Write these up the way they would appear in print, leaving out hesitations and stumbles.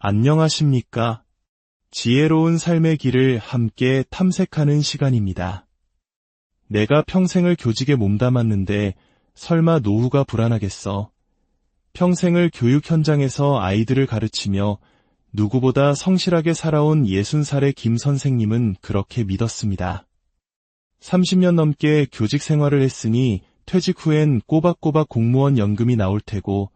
안녕하십니까? 지혜로운 삶의 길을 함께 탐색하는 시간입니다. 내가 평생을 교직에 몸담았는데 설마 노후가 불안하겠어? 평생을 교육 현장에서 아이들을 가르치며 누구보다 성실하게 살아온 60살의 김 선생님은 그렇게 믿었습니다. 30년 넘게 교직 생활을 했으니 퇴직 후엔 꼬박꼬박 공무원 연금이 나올 테고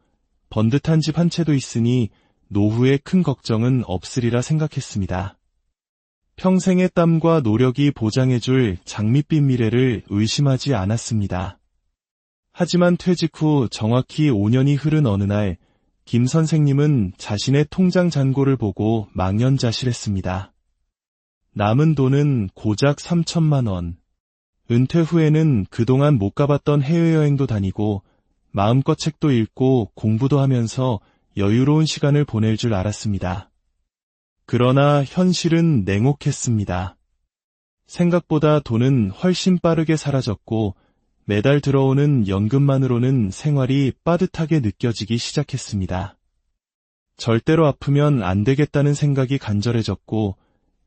번듯한 집 한 채도 있으니 노후에 큰 걱정은 없으리라 생각했습니다. 평생의 땀과 노력이 보장해줄 장밋빛 미래를 의심하지 않았습니다. 하지만 퇴직 후 정확히 5년이 흐른 어느 날, 김 선생님은 자신의 통장 잔고를 보고 망연자실했습니다. 남은 돈은 고작 3천만 원. 은퇴 후에는 그동안 못 가봤던 해외여행도 다니고 마음껏 책도 읽고 공부도 하면서 여유로운 시간을 보낼 줄 알았습니다. 그러나 현실은 냉혹했습니다. 생각보다 돈은 훨씬 빠르게 사라졌고 매달 들어오는 연금만으로는 생활이 빠듯하게 느껴지기 시작했습니다. 절대로 아프면 안 되겠다는 생각이 간절해졌고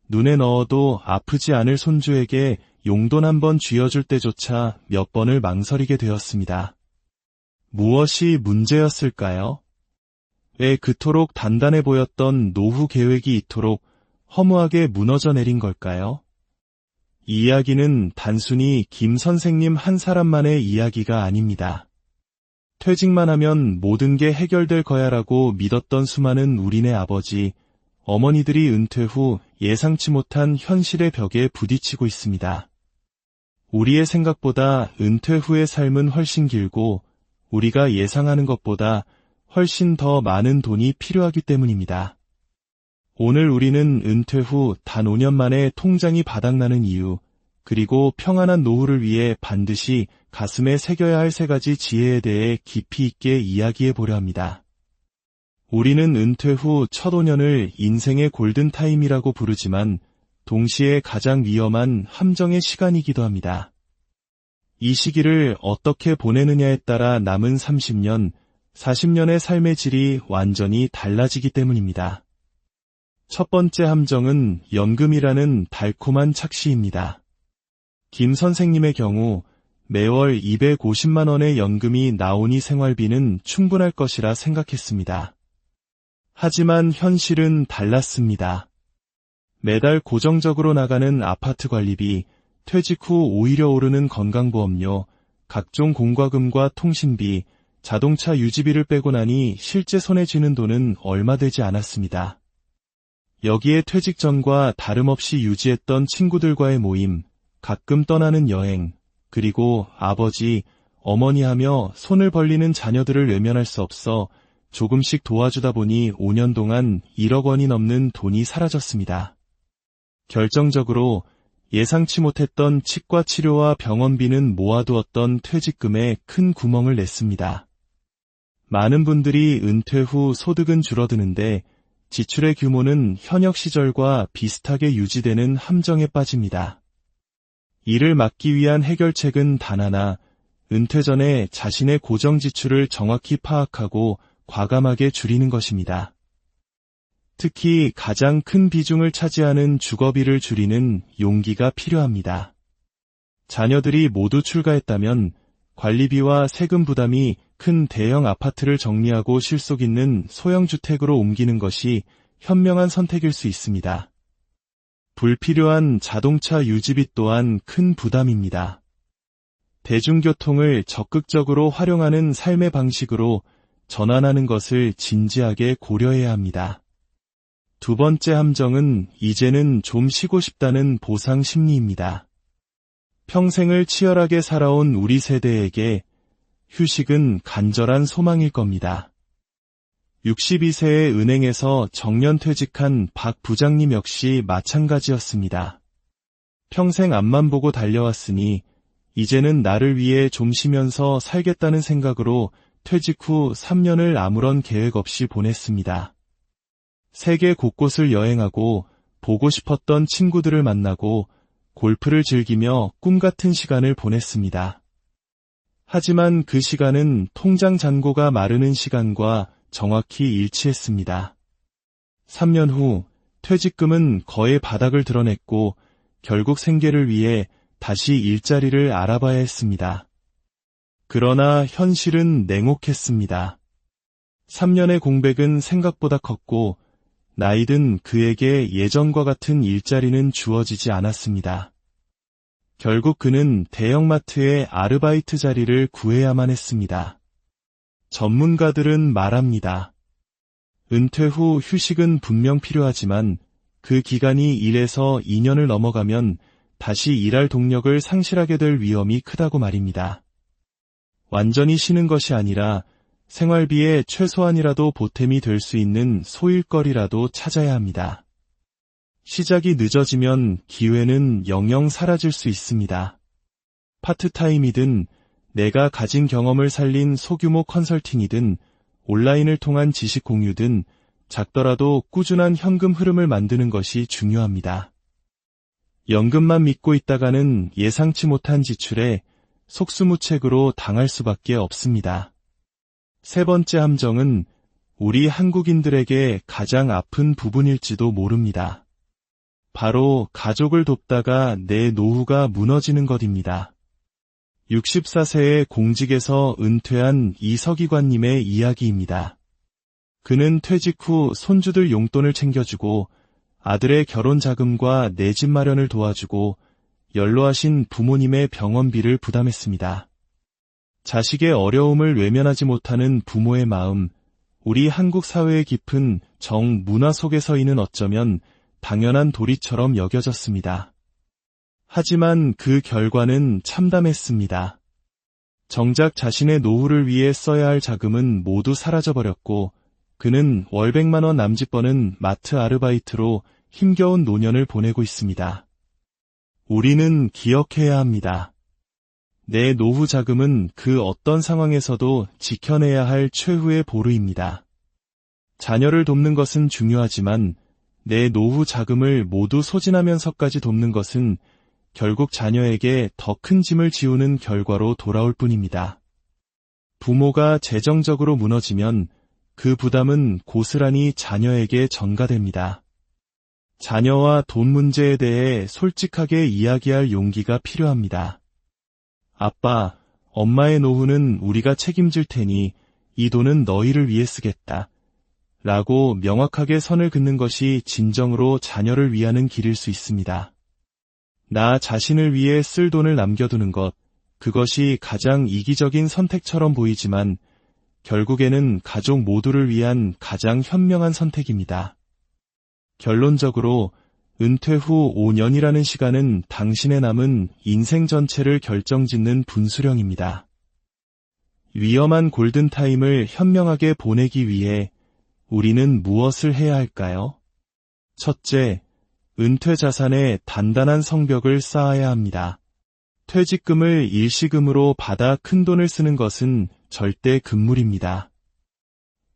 눈에 넣어도 아프지 않을 손주에게 용돈 한번 쥐어줄 때조차 몇 번을 망설이게 되었습니다. 무엇이 문제였을까요? 왜 그토록 단단해 보였던 노후 계획이 이토록 허무하게 무너져 내린 걸까요? 이 이야기는 단순히 김 선생님 한 사람만의 이야기가 아닙니다. 퇴직만 하면 모든 게 해결될 거야라고 믿었던 수많은 우리네 아버지, 어머니들이 은퇴 후 예상치 못한 현실의 벽에 부딪히고 있습니다. 우리의 생각보다 은퇴 후의 삶은 훨씬 길고 우리가 예상하는 것보다 훨씬 더 많은 돈이 필요하기 때문입니다. 오늘 우리는 은퇴 후 단 5년 만에 통장이 바닥나는 이유, 그리고 평안한 노후를 위해 반드시 가슴에 새겨야 할 3가지 지혜에 대해 깊이 있게 이야기해 보려 합니다. 우리는 은퇴 후 첫 5년을 인생의 골든타임이라고 부르지만 동시에 가장 위험한 함정의 시간이기도 합니다. 이 시기를 어떻게 보내느냐에 따라 남은 30년, 40년의 삶의 질이 완전히 달라지기 때문입니다. 첫 번째 함정은 연금이라는 달콤한 착시입니다. 김 선생님의 경우 매월 250만 원의 연금이 나오니 생활비는 충분할 것이라 생각했습니다. 하지만 현실은 달랐습니다. 매달 고정적으로 나가는 아파트 관리비, 퇴직 후 오히려 오르는 건강보험료, 각종 공과금과 통신비, 자동차 유지비를 빼고 나니 실제 손에 쥐는 돈은 얼마 되지 않았습니다. 여기에 퇴직 전과 다름없이 유지했던 친구들과의 모임, 가끔 떠나는 여행, 그리고 아버지, 어머니 하며 손을 벌리는 자녀들을 외면할 수 없어 조금씩 도와주다 보니 5년 동안 1억 원이 넘는 돈이 사라졌습니다. 결정적으로 예상치 못했던 치과 치료와 병원비는 모아두었던 퇴직금에 큰 구멍을 냈습니다. 많은 분들이 은퇴 후 소득은 줄어드는데 지출의 규모는 현역 시절과 비슷하게 유지되는 함정에 빠집니다. 이를 막기 위한 해결책은 단 하나, 은퇴 전에 자신의 고정 지출을 정확히 파악하고 과감하게 줄이는 것입니다. 특히 가장 큰 비중을 차지하는 주거비를 줄이는 용기가 필요합니다. 자녀들이 모두 출가했다면 관리비와 세금 부담이 큰 대형 아파트를 정리하고 실속 있는 소형주택으로 옮기는 것이 현명한 선택일 수 있습니다. 불필요한 자동차 유지비 또한 큰 부담입니다. 대중교통을 적극적으로 활용하는 삶의 방식으로 전환하는 것을 진지하게 고려해야 합니다. 두 번째 함정은 이제는 좀 쉬고 싶다는 보상 심리입니다. 평생을 치열하게 살아온 우리 세대에게 휴식은 간절한 소망일 겁니다. 62세의 은행에서 정년퇴직한 박 부장님 역시 마찬가지였습니다. 평생 앞만 보고 달려왔으니 이제는 나를 위해 좀 쉬면서 살겠다는 생각으로 퇴직 후 3년을 아무런 계획 없이 보냈습니다. 세계 곳곳을 여행하고 보고 싶었던 친구들을 만나고 골프를 즐기며 꿈같은 시간을 보냈습니다. 하지만 그 시간은 통장 잔고가 마르는 시간과 정확히 일치했습니다. 3년 후 퇴직금은 거의 바닥을 드러냈고 결국 생계를 위해 다시 일자리를 알아봐야 했습니다. 그러나 현실은 냉혹했습니다. 3년의 공백은 생각보다 컸고 나이든 그에게 예전과 같은 일자리는 주어지지 않았습니다. 결국 그는 대형마트의 아르바이트 자리를 구해야만 했습니다. 전문가들은 말합니다. 은퇴 후 휴식은 분명 필요하지만 그 기간이 1에서 2년을 넘어가면 다시 일할 동력을 상실하게 될 위험이 크다고 말입니다. 완전히 쉬는 것이 아니라 생활비에 최소한이라도 보탬이 될 수 있는 소일거리라도 찾아야 합니다. 시작이 늦어지면 기회는 영영 사라질 수 있습니다. 파트타임이든 내가 가진 경험을 살린 소규모 컨설팅이든 온라인을 통한 지식 공유든 작더라도 꾸준한 현금 흐름을 만드는 것이 중요합니다. 연금만 믿고 있다가는 예상치 못한 지출에 속수무책으로 당할 수밖에 없습니다. 세 번째 함정은 우리 한국인들에게 가장 아픈 부분일지도 모릅니다. 바로 가족을 돕다가 내 노후가 무너지는 것입니다. 64세의 공직에서 은퇴한 이 서기관님의 이야기입니다. 그는 퇴직 후 손주들 용돈을 챙겨주고 아들의 결혼 자금과 내 집 마련을 도와주고 연로하신 부모님의 병원비를 부담했습니다. 자식의 어려움을 외면하지 못하는 부모의 마음, 우리 한국 사회의 깊은 정문화 속에서이는 어쩌면 당연한 도리처럼 여겨졌습니다. 하지만 그 결과는 참담했습니다. 정작 자신의 노후를 위해 써야 할 자금은 모두 사라져버렸고 그는 월 100만 원 남짓 버는 마트 아르바이트로 힘겨운 노년을 보내고 있습니다. 우리는 기억해야 합니다. 내 노후 자금은 그 어떤 상황에서도 지켜내야 할 최후의 보루입니다. 자녀를 돕는 것은 중요하지만 내 노후 자금을 모두 소진하면서까지 돕는 것은 결국 자녀에게 더 큰 짐을 지우는 결과로 돌아올 뿐입니다. 부모가 재정적으로 무너지면 그 부담은 고스란히 자녀에게 전가됩니다. 자녀와 돈 문제에 대해 솔직하게 이야기할 용기가 필요합니다. 아빠, 엄마의 노후는 우리가 책임질 테니 이 돈은 너희를 위해 쓰겠다. 라고 명확하게 선을 긋는 것이 진정으로 자녀를 위하는 길일 수 있습니다. 나 자신을 위해 쓸 돈을 남겨두는 것, 그것이 가장 이기적인 선택처럼 보이지만 결국에는 가족 모두를 위한 가장 현명한 선택입니다. 결론적으로 은퇴 후 5년이라는 시간은 당신의 남은 인생 전체를 결정짓는 분수령입니다. 위험한 골든타임을 현명하게 보내기 위해 우리는 무엇을 해야 할까요? 첫째, 은퇴 자산에 단단한 성벽을 쌓아야 합니다. 퇴직금을 일시금으로 받아 큰돈을 쓰는 것은 절대 금물입니다.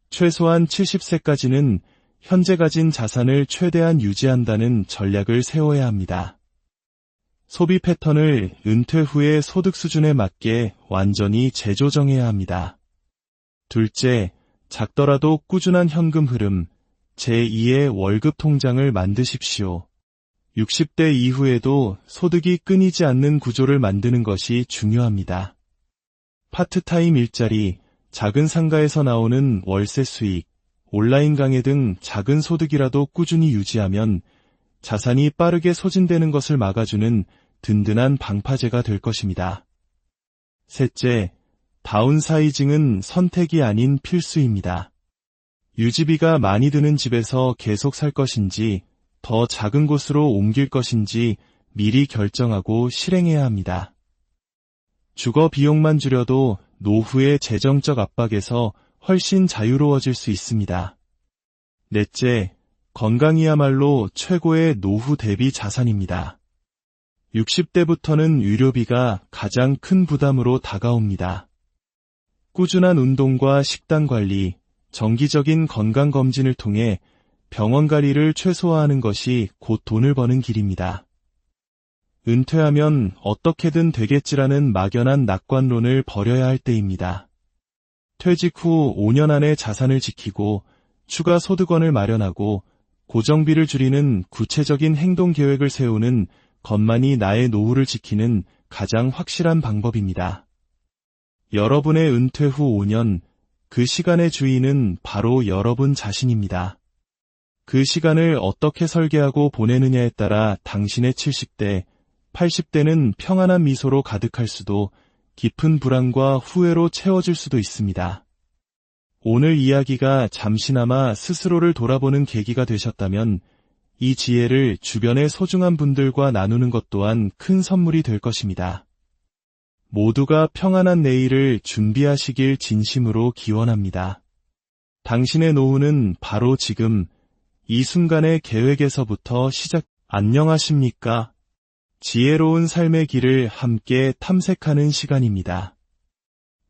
최소한 70세까지는 현재 가진 자산을 최대한 유지한다는 전략을 세워야 합니다. 소비 패턴을 은퇴 후의 소득 수준에 맞게 완전히 재조정해야 합니다. 둘째, 작더라도 꾸준한 현금 흐름, 제2의 월급 통장을 만드십시오. 60대 이후에도 소득이 끊이지 않는 구조를 만드는 것이 중요합니다. 파트타임 일자리, 작은 상가에서 나오는 월세 수익, 온라인 강의 등 작은 소득이라도 꾸준히 유지하면 자산이 빠르게 소진되는 것을 막아주는 든든한 방파제가 될 것입니다. 셋째, 다운사이징은 선택이 아닌 필수입니다. 유지비가 많이 드는 집에서 계속 살 것인지 더 작은 곳으로 옮길 것인지 미리 결정하고 실행해야 합니다. 주거 비용만 줄여도 노후의 재정적 압박에서 훨씬 자유로워질 수 있습니다. 넷째, 건강이야말로 최고의 노후 대비 자산입니다. 60대부터는 의료비가 가장 큰 부담으로 다가옵니다. 꾸준한 운동과 식단 관리, 정기적인 건강검진을 통해 병원 가리를 최소화하는 것이 곧 돈을 버는 길입니다. 은퇴하면 어떻게든 되겠지라는 막연한 낙관론을 버려야 할 때입니다. 퇴직 후 5년 안에 자산을 지키고 추가 소득원을 마련하고 고정비를 줄이는 구체적인 행동 계획을 세우는 것만이 나의 노후를 지키는 가장 확실한 방법입니다. 여러분의 은퇴 후 5년, 그 시간의 주인은 바로 여러분 자신입니다. 그 시간을 어떻게 설계하고 보내느냐에 따라 당신의 70대, 80대는 평안한 미소로 가득할 수도 깊은 불안과 후회로 채워질 수도 있습니다. 오늘 이야기가 잠시나마 스스로를 돌아보는 계기가 되셨다면 이 지혜를 주변의 소중한 분들과 나누는 것 또한 큰 선물이 될 것입니다. 모두가 평안한 내일을 준비하시길 진심으로 기원합니다. 당신의 노후는 바로 지금 이 순간의 계획에서부터 시작. 안녕하십니까? 지혜로운 삶의 길을 함께 탐색하는 시간입니다.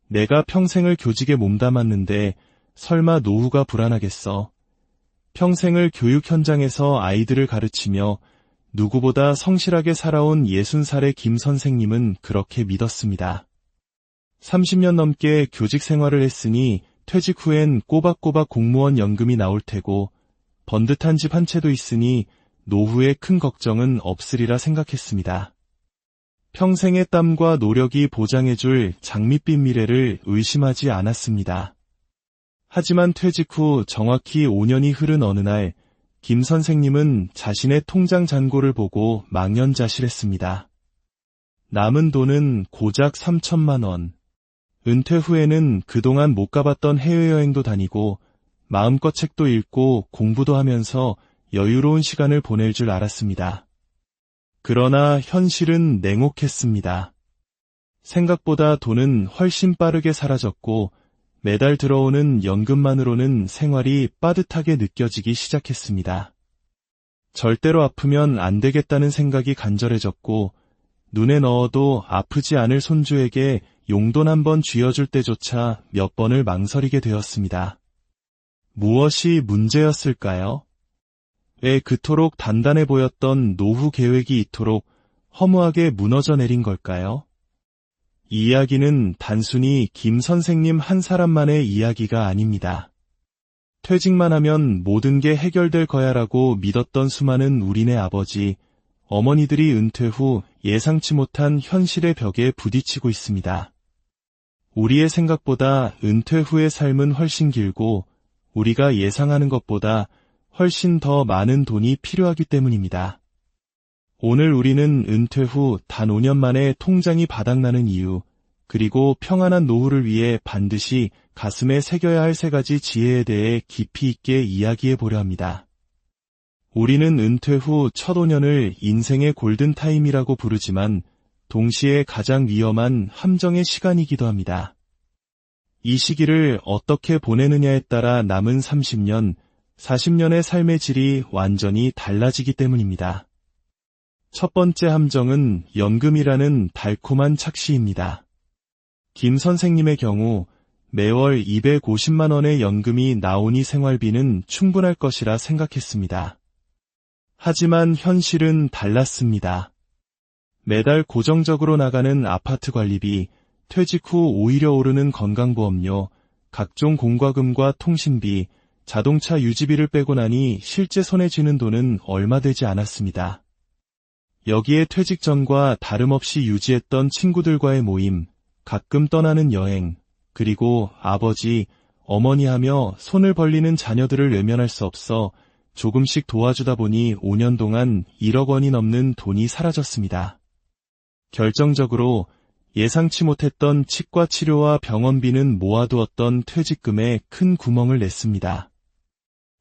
내가 평생을 교직에 몸담았는데 설마 노후가 불안하겠어? 평생을 교육 현장에서 아이들을 가르치며 누구보다 성실하게 살아온 60살의 김 선생님은 그렇게 믿었습니다. 30년 넘게 교직 생활을 했으니 퇴직 후엔 꼬박꼬박 공무원 연금이 나올 테고 번듯한 집 한 채도 있으니 노후에 큰 걱정은 없으리라 생각했습니다. 평생의 땀과 노력이 보장해줄 장밋빛 미래를 의심하지 않았습니다. 하지만 퇴직 후 정확히 5년이 흐른 어느 날 김 선생님은 자신의 통장 잔고를 보고 망연자실했습니다. 남은 돈은 고작 3천만 원. 은퇴 후에는 그동안 못 가봤던 해외여행도 다니고 마음껏 책도 읽고 공부도 하면서 여유로운 시간을 보낼 줄 알았습니다. 그러나 현실은 냉혹했습니다. 생각보다 돈은 훨씬 빠르게 사라졌고 매달 들어오는 연금만으로는 생활이 빠듯하게 느껴지기 시작했습니다. 절대로 아프면 안 되겠다는 생각이 간절해졌고 눈에 넣어도 아프지 않을 손주에게 용돈 한번 쥐어줄 때조차 몇 번을 망설이게 되었습니다. 무엇이 문제였을까요? 왜 그토록 단단해 보였던 노후 계획이 이토록 허무하게 무너져 내린 걸까요? 이 이야기는 단순히 김 선생님 한 사람만의 이야기가 아닙니다. 퇴직만 하면 모든 게 해결될 거야라고 믿었던 수많은 우리네 아버지, 어머니들이 은퇴 후 예상치 못한 현실의 벽에 부딪히고 있습니다. 우리의 생각보다 은퇴 후의 삶은 훨씬 길고 우리가 예상하는 것보다 훨씬 더 많은 돈이 필요하기 때문입니다. 오늘 우리는 은퇴 후 단 5년 만에 통장이 바닥나는 이유, 그리고 평안한 노후를 위해 반드시 가슴에 새겨야 할 3가지 지혜에 대해 깊이 있게 이야기해 보려 합니다. 우리는 은퇴 후 첫 5년을 인생의 골든타임이라고 부르지만 동시에 가장 위험한 함정의 시간이기도 합니다. 이 시기를 어떻게 보내느냐에 따라 남은 30년, 40년의 삶의 질이 완전히 달라지기 때문입니다. 첫 번째 함정은 연금이라는 달콤한 착시입니다. 김 선생님의 경우 매월 250만 원의 연금이 나오니 생활비는 충분할 것이라 생각했습니다. 하지만 현실은 달랐습니다. 매달 고정적으로 나가는 아파트 관리비, 퇴직 후 오히려 오르는 건강보험료, 각종 공과금과 통신비, 자동차 유지비를 빼고 나니 실제 손에 쥐는 돈은 얼마 되지 않았습니다. 여기에 퇴직 전과 다름없이 유지했던 친구들과의 모임, 가끔 떠나는 여행, 그리고 아버지, 어머니 하며 손을 벌리는 자녀들을 외면할 수 없어 조금씩 도와주다 보니 5년 동안 1억 원이 넘는 돈이 사라졌습니다. 결정적으로 예상치 못했던 치과 치료와 병원비는 모아두었던 퇴직금에 큰 구멍을 냈습니다.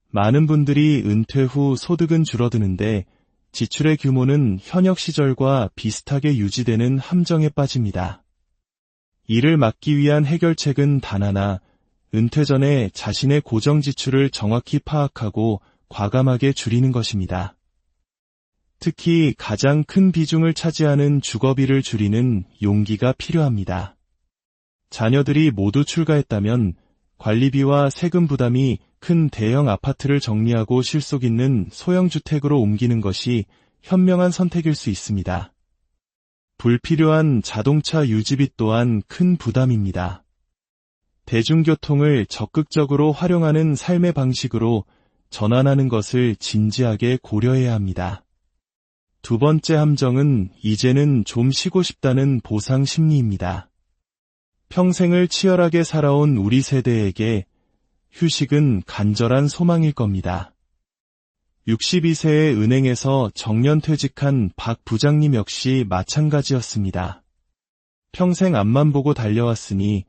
많은 분들이 은퇴 후 소득은 줄어드는데 지출의 규모는 현역 시절과 비슷하게 유지되는 함정에 빠집니다. 이를 막기 위한 해결책은 단 하나, 은퇴 전에 자신의 고정 지출을 정확히 파악하고 과감하게 줄이는 것입니다. 특히 가장 큰 비중을 차지하는 주거비를 줄이는 용기가 필요합니다. 자녀들이 모두 출가했다면 관리비와 세금 부담이 큰 대형 아파트를 정리하고 실속 있는 소형주택으로 옮기는 것이 현명한 선택일 수 있습니다. 불필요한 자동차 유지비 또한 큰 부담입니다. 대중교통을 적극적으로 활용하는 삶의 방식으로 전환하는 것을 진지하게 고려해야 합니다. 두 번째 함정은 이제는 좀 쉬고 싶다는 보상 심리입니다. 평생을 치열하게 살아온 우리 세대에게 휴식은 간절한 소망일 겁니다. 62세의 은행에서 정년퇴직한 박 부장님 역시 마찬가지였습니다. 평생 앞만 보고 달려왔으니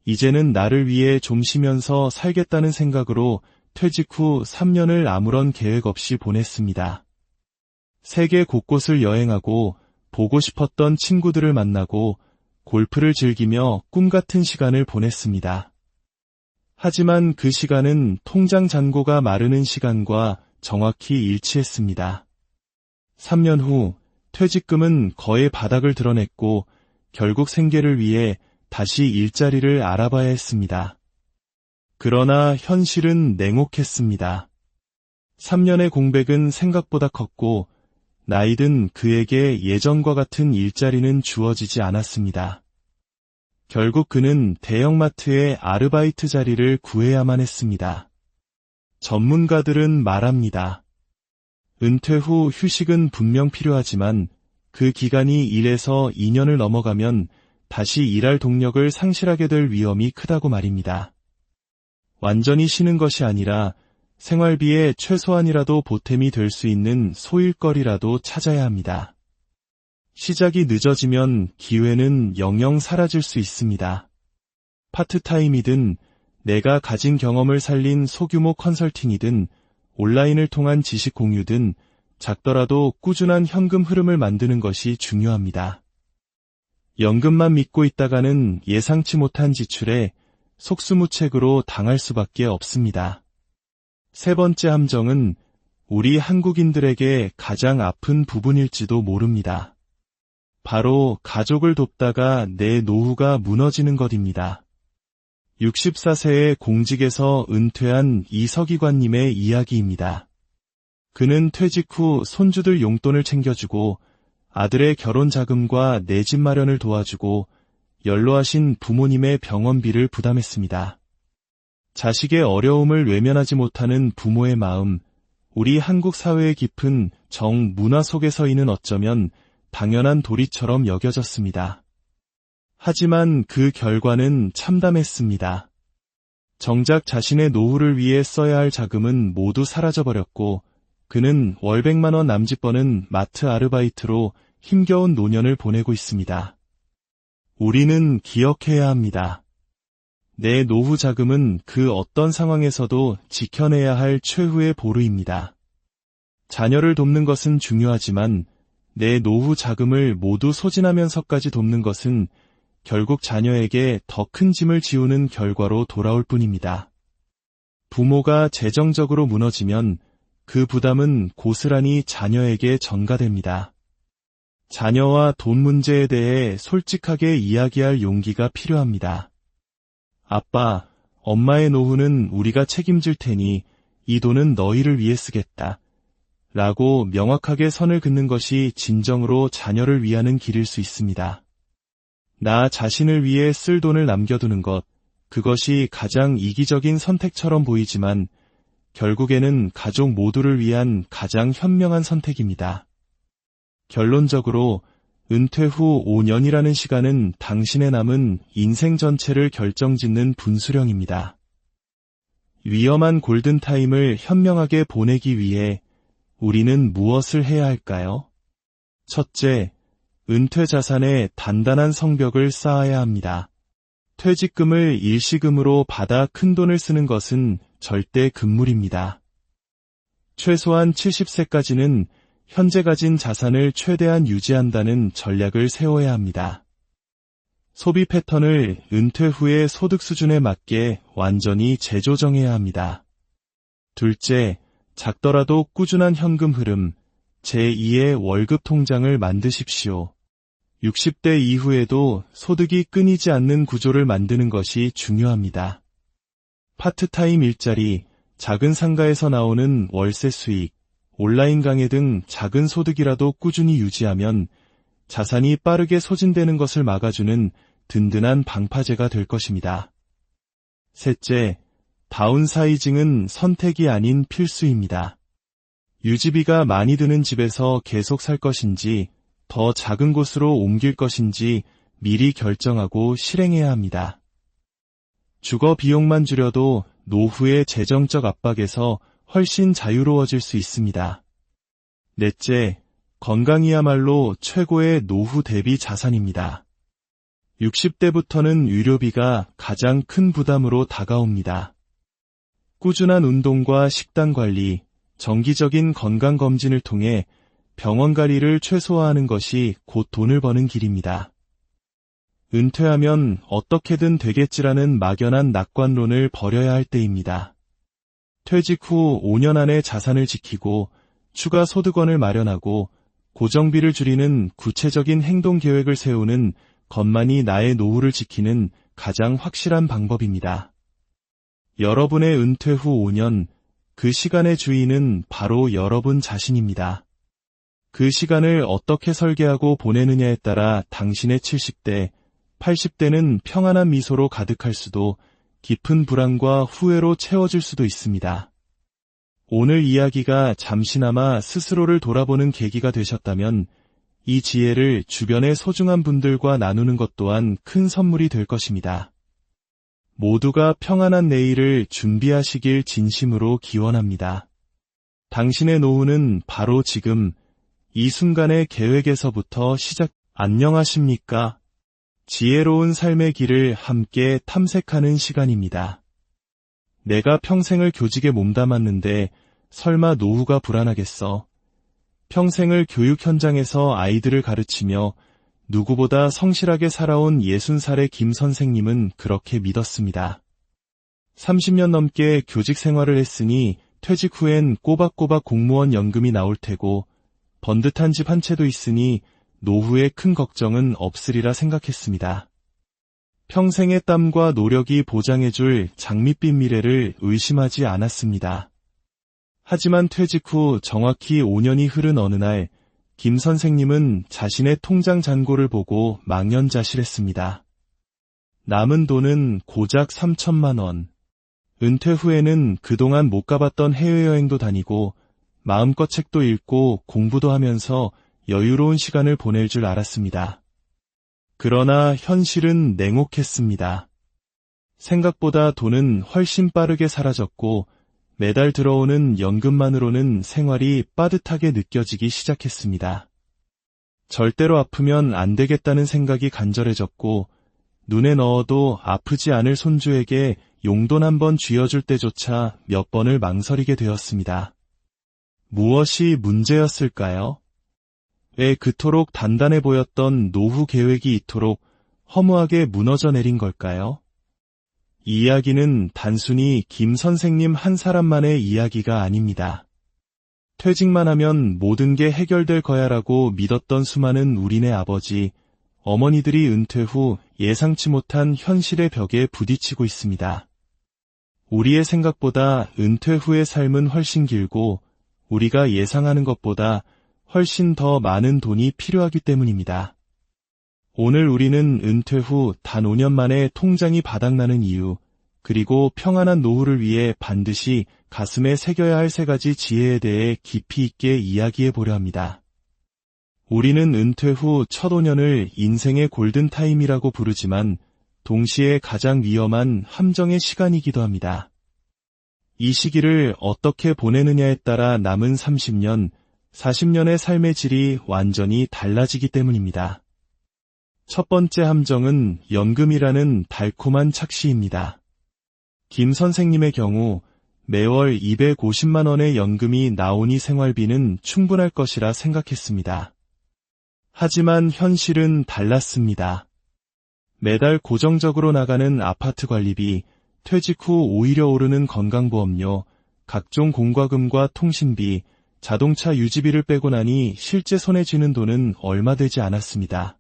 이제는 나를 위해 좀 쉬면서 살겠다는 생각으로 퇴직 후 3년을 아무런 계획 없이 보냈습니다. 세계 곳곳을 여행하고 보고 싶었던 친구들을 만나고 골프를 즐기며 꿈같은 시간을 보냈습니다. 하지만 그 시간은 통장 잔고가 마르는 시간과 정확히 일치했습니다. 3년 후 퇴직금은 거의 바닥을 드러냈고 결국 생계를 위해 다시 일자리를 알아봐야 했습니다. 그러나 현실은 냉혹했습니다. 3년의 공백은 생각보다 컸고 나이든 그에게 예전과 같은 일자리는 주어지지 않았습니다. 결국 그는 대형마트의 아르바이트 자리를 구해야만 했습니다. 전문가들은 말합니다. 은퇴 후 휴식은 분명 필요하지만 그 기간이 1에서 2년을 넘어가면 다시 일할 동력을 상실하게 될 위험이 크다고 말입니다. 완전히 쉬는 것이 아니라 생활비에 최소한이라도 보탬이 될 수 있는 소일거리라도 찾아야 합니다. 시작이 늦어지면 기회는 영영 사라질 수 있습니다. 파트타임이든 내가 가진 경험을 살린 소규모 컨설팅이든 온라인을 통한 지식 공유든 작더라도 꾸준한 현금 흐름을 만드는 것이 중요합니다. 연금만 믿고 있다가는 예상치 못한 지출에 속수무책으로 당할 수밖에 없습니다. 세 번째 함정은 우리 한국인들에게 가장 아픈 부분일지도 모릅니다. 바로 가족을 돕다가 내 노후가 무너지는 것입니다. 64세의 공직에서 은퇴한 이서기관님의 이야기입니다. 그는 퇴직 후 손주들 용돈을 챙겨주고 아들의 결혼 자금과 내 집 마련을 도와주고 연로하신 부모님의 병원비를 부담했습니다. 자식의 어려움을 외면하지 못하는 부모의 마음, 우리 한국 사회의 깊은 정문화 속에서인은 어쩌면 당연한 도리처럼 여겨졌습니다. 하지만 그 결과는 참담했습니다. 정작 자신의 노후를 위해 써야 할 자금은 모두 사라져버렸고 그는 월 100만 원 남짓 버는 마트 아르바이트로 힘겨운 노년을 보내고 있습니다. 우리는 기억해야 합니다. 내 노후 자금은 그 어떤 상황에서도 지켜내야 할 최후의 보루입니다. 자녀를 돕는 것은 중요하지만 내 노후 자금을 모두 소진하면서까지 돕는 것은 결국 자녀에게 더 큰 짐을 지우는 결과로 돌아올 뿐입니다. 부모가 재정적으로 무너지면 그 부담은 고스란히 자녀에게 전가됩니다. 자녀와 돈 문제에 대해 솔직하게 이야기할 용기가 필요합니다. 아빠, 엄마의 노후는 우리가 책임질 테니 이 돈은 너희를 위해 쓰겠다. 라고 명확하게 선을 긋는 것이 진정으로 자녀를 위하는 길일 수 있습니다. 나 자신을 위해 쓸 돈을 남겨두는 것, 그것이 가장 이기적인 선택처럼 보이지만 결국에는 가족 모두를 위한 가장 현명한 선택입니다. 결론적으로 은퇴 후 5년이라는 시간은 당신의 남은 인생 전체를 결정짓는 분수령입니다. 위험한 골든타임을 현명하게 보내기 위해 우리는 무엇을 해야 할까요? 첫째, 은퇴 자산에 단단한 성벽을 쌓아야 합니다. 퇴직금을 일시금으로 받아 큰돈을 쓰는 것은 절대 금물입니다. 최소한 70세까지는 현재 가진 자산을 최대한 유지한다는 전략을 세워야 합니다. 소비 패턴을 은퇴 후의 소득 수준에 맞게 완전히 재조정해야 합니다. 둘째, 작더라도 꾸준한 현금 흐름, 제2의 월급 통장을 만드십시오. 60대 이후에도 소득이 끊이지 않는 구조를 만드는 것이 중요합니다. 파트타임 일자리, 작은 상가에서 나오는 월세 수익, 온라인 강의 등 작은 소득이라도 꾸준히 유지하면 자산이 빠르게 소진되는 것을 막아주는 든든한 방파제가 될 것입니다. 셋째, 다운사이징은 선택이 아닌 필수입니다. 유지비가 많이 드는 집에서 계속 살 것인지, 더 작은 곳으로 옮길 것인지 미리 결정하고 실행해야 합니다. 주거 비용만 줄여도 노후의 재정적 압박에서 훨씬 자유로워질 수 있습니다. 넷째, 건강이야말로 최고의 노후 대비 자산입니다. 60대부터는 의료비가 가장 큰 부담으로 다가옵니다. 꾸준한 운동과 식단 관리, 정기적인 건강검진을 통해 병원 가리를 최소화하는 것이 곧 돈을 버는 길입니다. 은퇴하면 어떻게든 되겠지라는 막연한 낙관론을 버려야 할 때입니다. 퇴직 후 5년 안에 자산을 지키고 추가 소득원을 마련하고 고정비를 줄이는 구체적인 행동 계획을 세우는 것만이 나의 노후를 지키는 가장 확실한 방법입니다. 여러분의 은퇴 후 5년, 그 시간의 주인은 바로 여러분 자신입니다. 그 시간을 어떻게 설계하고 보내느냐에 따라 당신의 70대, 80대는 평안한 미소로 가득할 수도 깊은 불안과 후회로 채워질 수도 있습니다. 오늘 이야기가 잠시나마 스스로를 돌아보는 계기가 되셨다면 이 지혜를 주변의 소중한 분들과 나누는 것 또한 큰 선물이 될 것입니다. 모두가 평안한 내일을 준비하시길 진심으로 기원합니다. 당신의 노후는 바로 지금, 이 순간의 계획에서부터 시작. 안녕하십니까? 지혜로운 삶의 길을 함께 탐색하는 시간입니다. 내가 평생을 교직에 몸담았는데 설마 노후가 불안하겠어? 평생을 교육 현장에서 아이들을 가르치며 누구보다 성실하게 살아온 60살의 김 선생님은 그렇게 믿었습니다. 30년 넘게 교직 생활을 했으니 퇴직 후엔 꼬박꼬박 공무원 연금이 나올 테고 번듯한 집 한 채도 있으니 노후에 큰 걱정은 없으리라 생각했습니다. 평생의 땀과 노력이 보장해줄 장밋빛 미래를 의심하지 않았습니다. 하지만 퇴직 후 정확히 5년이 흐른 어느 날 김 선생님은 자신의 통장 잔고를 보고 망연자실했습니다. 남은 돈은 고작 3천만 원. 은퇴 후에는 그동안 못 가봤던 해외여행도 다니고 마음껏 책도 읽고 공부도 하면서 여유로운 시간을 보낼 줄 알았습니다. 그러나 현실은 냉혹했습니다. 생각보다 돈은 훨씬 빠르게 사라졌고 매달 들어오는 연금만으로는 생활이 빠듯하게 느껴지기 시작했습니다. 절대로 아프면 안 되겠다는 생각이 간절해졌고 눈에 넣어도 아프지 않을 손주에게 용돈 한번 쥐어줄 때조차 몇 번을 망설이게 되었습니다. 무엇이 문제였을까요? 왜 그토록 단단해 보였던 노후 계획이 이토록 허무하게 무너져 내린 걸까요? 이 이야기는 단순히 김 선생님 한 사람만의 이야기가 아닙니다. 퇴직만 하면 모든 게 해결될 거야라고 믿었던 수많은 우리네 아버지, 어머니들이 은퇴 후 예상치 못한 현실의 벽에 부딪히고 있습니다. 우리의 생각보다 은퇴 후의 삶은 훨씬 길고 우리가 예상하는 것보다 훨씬 더 많은 돈이 필요하기 때문입니다. 오늘 우리는 은퇴 후 단 5년 만에 통장이 바닥나는 이유, 그리고 평안한 노후를 위해 반드시 가슴에 새겨야 할 3가지 지혜에 대해 깊이 있게 이야기해 보려 합니다. 우리는 은퇴 후 첫 5년을 인생의 골든타임이라고 부르지만 동시에 가장 위험한 함정의 시간이기도 합니다. 이 시기를 어떻게 보내느냐에 따라 남은 30년, 40년의 삶의 질이 완전히 달라지기 때문입니다. 첫 번째 함정은 연금이라는 달콤한 착시입니다. 김 선생님의 경우 매월 250만 원의 연금이 나오니 생활비는 충분할 것이라 생각했습니다. 하지만 현실은 달랐습니다. 매달 고정적으로 나가는 아파트 관리비, 퇴직 후 오히려 오르는 건강보험료, 각종 공과금과 통신비, 자동차 유지비를 빼고 나니 실제 손에 쥐는 돈은 얼마 되지 않았습니다.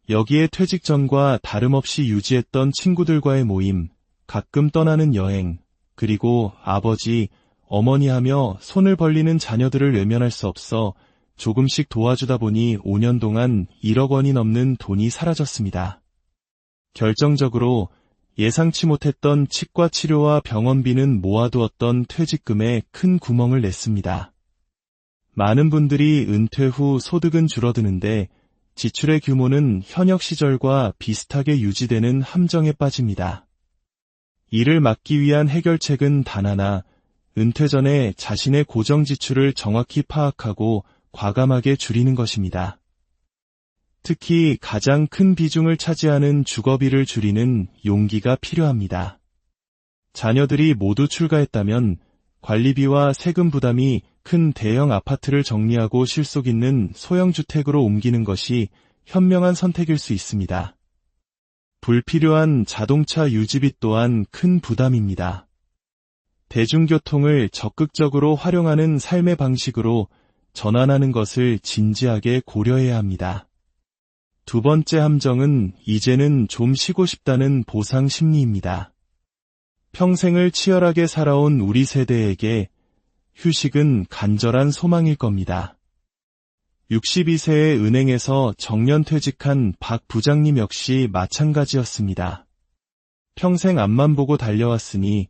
여기에 퇴직 전과 다름없이 유지했던 친구들과의 모임, 가끔 떠나는 여행, 그리고 아버지, 어머니 하며 손을 벌리는 자녀들을 외면할 수 없어 조금씩 도와주다 보니 5년 동안 1억 원이 넘는 돈이 사라졌습니다. 결정적으로 예상치 못했던 치과 치료와 병원비는 모아두었던 퇴직금에 큰 구멍을 냈습니다. 많은 분들이 은퇴 후 소득은 줄어드는데 지출의 규모는 현역 시절과 비슷하게 유지되는 함정에 빠집니다. 이를 막기 위한 해결책은 단 하나, 은퇴 전에 자신의 고정 지출을 정확히 파악하고 과감하게 줄이는 것입니다. 특히 가장 큰 비중을 차지하는 주거비를 줄이는 용기가 필요합니다. 자녀들이 모두 출가했다면 관리비와 세금 부담이 큰 대형 아파트를 정리하고 실속 있는 소형 주택으로 옮기는 것이 현명한 선택일 수 있습니다. 불필요한 자동차 유지비 또한 큰 부담입니다. 대중교통을 적극적으로 활용하는 삶의 방식으로 전환하는 것을 진지하게 고려해야 합니다. 두 번째 함정은 이제는 좀 쉬고 싶다는 보상 심리입니다. 평생을 치열하게 살아온 우리 세대에게 휴식은 간절한 소망일 겁니다. 62세에 은행에서 정년퇴직한 박 부장님 역시 마찬가지였습니다. 평생 앞만 보고 달려왔으니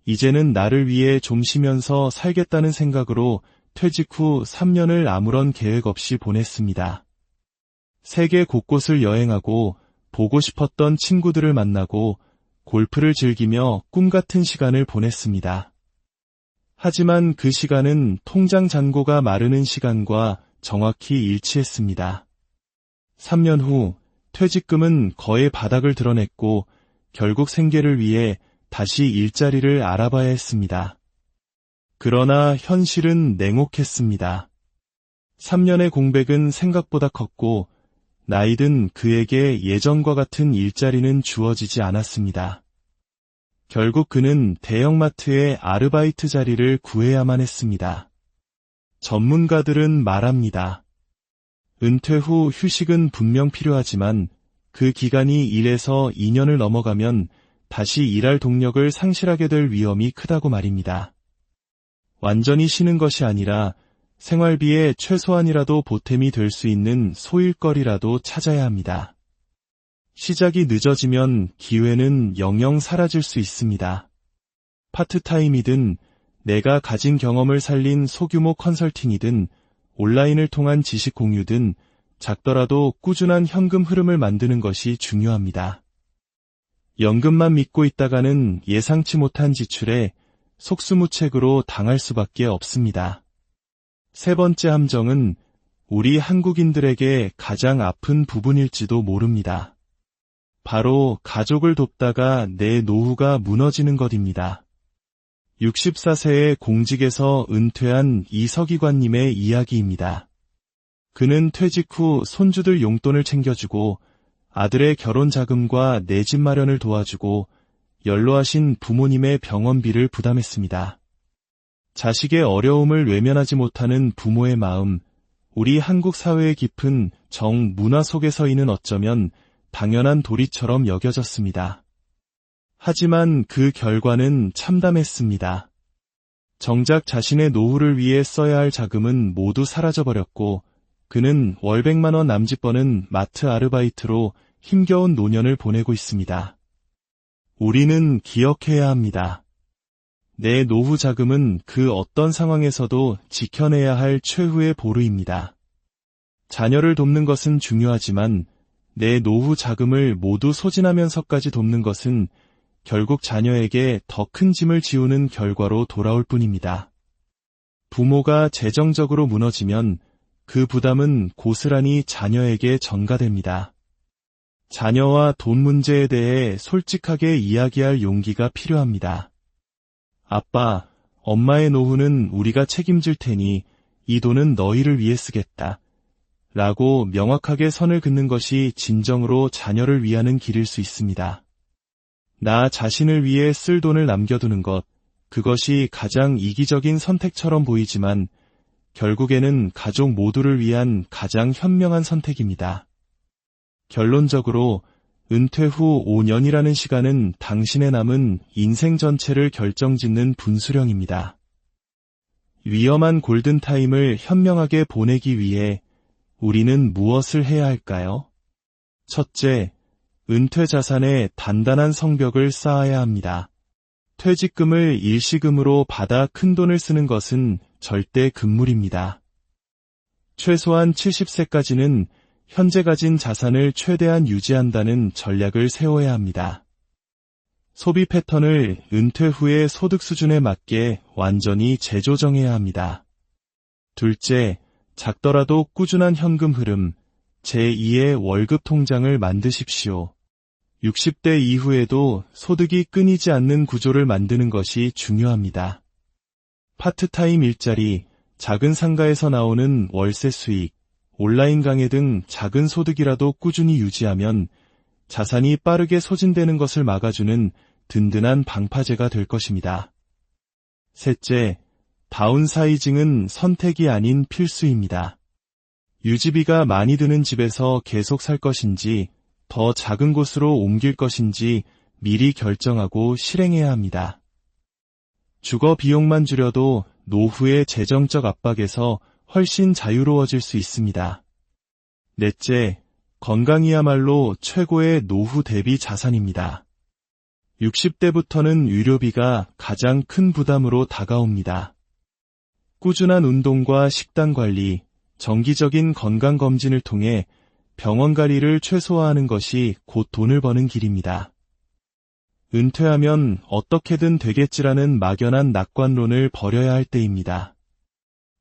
이제는 나를 위해 좀 쉬면서 살겠다는 생각으로 퇴직 후 3년을 아무런 계획 없이 보냈습니다. 세계 곳곳을 여행하고 보고 싶었던 친구들을 만나고 골프를 즐기며 꿈같은 시간을 보냈습니다. 하지만 그 시간은 통장 잔고가 마르는 시간과 정확히 일치했습니다. 3년 후 퇴직금은 거의 바닥을 드러냈고 결국 생계를 위해 다시 일자리를 알아봐야 했습니다. 그러나 현실은 냉혹했습니다. 3년의 공백은 생각보다 컸고 나이든 그에게 예전과 같은 일자리는 주어지지 않았습니다. 결국 그는 대형마트의 아르바이트 자리를 구해야만 했습니다. 전문가들은 말합니다. 은퇴 후 휴식은 분명 필요하지만 그 기간이 1에서 2년을 넘어가면 다시 일할 동력을 상실하게 될 위험이 크다고 말입니다. 완전히 쉬는 것이 아니라 생활비에 최소한이라도 보탬이 될 수 있는 소일거리라도 찾아야 합니다. 시작이 늦어지면 기회는 영영 사라질 수 있습니다. 파트타임이든 내가 가진 경험을 살린 소규모 컨설팅이든 온라인을 통한 지식 공유든 작더라도 꾸준한 현금 흐름을 만드는 것이 중요합니다. 연금만 믿고 있다가는 예상치 못한 지출에 속수무책으로 당할 수밖에 없습니다. 세 번째 함정은 우리 한국인들에게 가장 아픈 부분일지도 모릅니다. 바로 가족을 돕다가 내 노후가 무너지는 것입니다. 64세의 공직에서 은퇴한 이서기관님의 이야기입니다. 그는 퇴직 후 손주들 용돈을 챙겨주고 아들의 결혼 자금과 내 집 마련을 도와주고 연로하신 부모님의 병원비를 부담했습니다. 자식의 어려움을 외면하지 못하는 부모의 마음, 우리 한국 사회의 깊은 정문화 속에서이는 어쩌면 당연한 도리처럼 여겨졌습니다. 하지만 그 결과는 참담했습니다. 정작 자신의 노후를 위해 써야 할 자금은 모두 사라져버렸고 그는 월 100만 원 남짓 버는 마트 아르바이트로 힘겨운 노년을 보내고 있습니다. 우리는 기억해야 합니다. 내 노후 자금은 그 어떤 상황에서도 지켜내야 할 최후의 보루입니다. 자녀를 돕는 것은 중요하지만 내 노후 자금을 모두 소진하면서까지 돕는 것은 결국 자녀에게 더 큰 짐을 지우는 결과로 돌아올 뿐입니다. 부모가 재정적으로 무너지면 그 부담은 고스란히 자녀에게 전가됩니다. 자녀와 돈 문제에 대해 솔직하게 이야기할 용기가 필요합니다. 아빠, 엄마의 노후는 우리가 책임질 테니 이 돈은 너희를 위해 쓰겠다. 라고 명확하게 선을 긋는 것이 진정으로 자녀를 위하는 길일 수 있습니다. 나 자신을 위해 쓸 돈을 남겨두는 것, 그것이 가장 이기적인 선택처럼 보이지만 결국에는 가족 모두를 위한 가장 현명한 선택입니다. 결론적으로 은퇴 후 5년이라는 시간은 당신의 남은 인생 전체를 결정짓는 분수령입니다. 위험한 골든타임을 현명하게 보내기 위해 우리는 무엇을 해야 할까요? 첫째, 은퇴 자산에 단단한 성벽을 쌓아야 합니다. 퇴직금을 일시금으로 받아 큰돈을 쓰는 것은 절대 금물입니다. 최소한 70세까지는 현재 가진 자산을 최대한 유지한다는 전략을 세워야 합니다. 소비 패턴을 은퇴 후의 소득 수준에 맞게 완전히 재조정해야 합니다. 둘째, 작더라도 꾸준한 현금 흐름, 제2의 월급 통장을 만드십시오. 60대 이후에도 소득이 끊이지 않는 구조를 만드는 것이 중요합니다. 파트타임 일자리, 작은 상가에서 나오는 월세 수익, 온라인 강의 등 작은 소득이라도 꾸준히 유지하면 자산이 빠르게 소진되는 것을 막아주는 든든한 방파제가 될 것입니다. 셋째, 다운사이징은 선택이 아닌 필수입니다. 유지비가 많이 드는 집에서 계속 살 것인지 더 작은 곳으로 옮길 것인지 미리 결정하고 실행해야 합니다. 주거 비용만 줄여도 노후의 재정적 압박에서 훨씬 자유로워질 수 있습니다. 넷째, 건강이야말로 최고의 노후 대비 자산입니다. 60대부터는 의료비가 가장 큰 부담으로 다가옵니다. 꾸준한 운동과 식단 관리, 정기적인 건강검진을 통해 병원 가리를 최소화하는 것이 곧 돈을 버는 길입니다. 은퇴하면 어떻게든 되겠지라는 막연한 낙관론을 버려야 할 때입니다.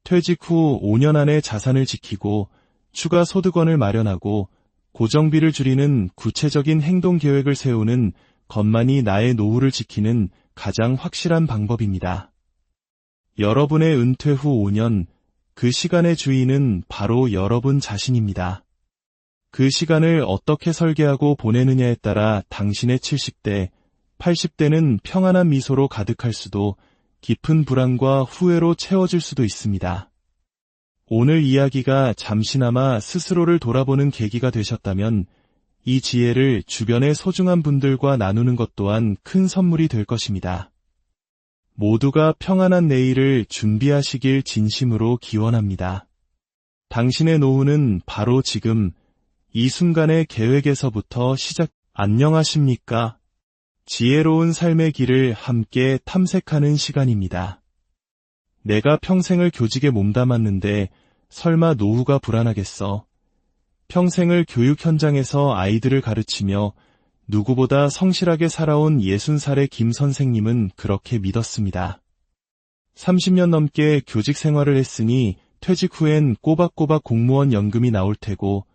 퇴직 후 5년 안에 자산을 지키고 추가 소득원을 마련하고 고정비를 줄이는 구체적인 행동 계획을 세우는 것만이 나의 노후를 지키는 가장 확실한 방법입니다. 여러분의 은퇴 후 5년, 그 시간의 주인은 바로 여러분 자신입니다. 그 시간을 어떻게 설계하고 보내느냐에 따라 당신의 70대, 80대는 평안한 미소로 가득할 수도 깊은 불안과 후회로 채워질 수도 있습니다. 오늘 이야기가 잠시나마 스스로를 돌아보는 계기가 되셨다면 이 지혜를 주변의 소중한 분들과 나누는 것 또한 큰 선물이 될 것입니다. 모두가 평안한 내일을 준비하시길 진심으로 기원합니다. 당신의 노후는 바로 지금 이 순간의 계획에서부터 시작. 안녕하십니까? 지혜로운 삶의 길을 함께 탐색하는 시간입니다. 내가 평생을 교직에 몸담았는데 설마 노후가 불안하겠어? 평생을 교육 현장에서 아이들을 가르치며 누구보다 성실하게 살아온 60살의 김 선생님은 그렇게 믿었습니다. 30년 넘게 교직 생활을 했으니 퇴직 후엔 꼬박꼬박 공무원 연금이 나올 테고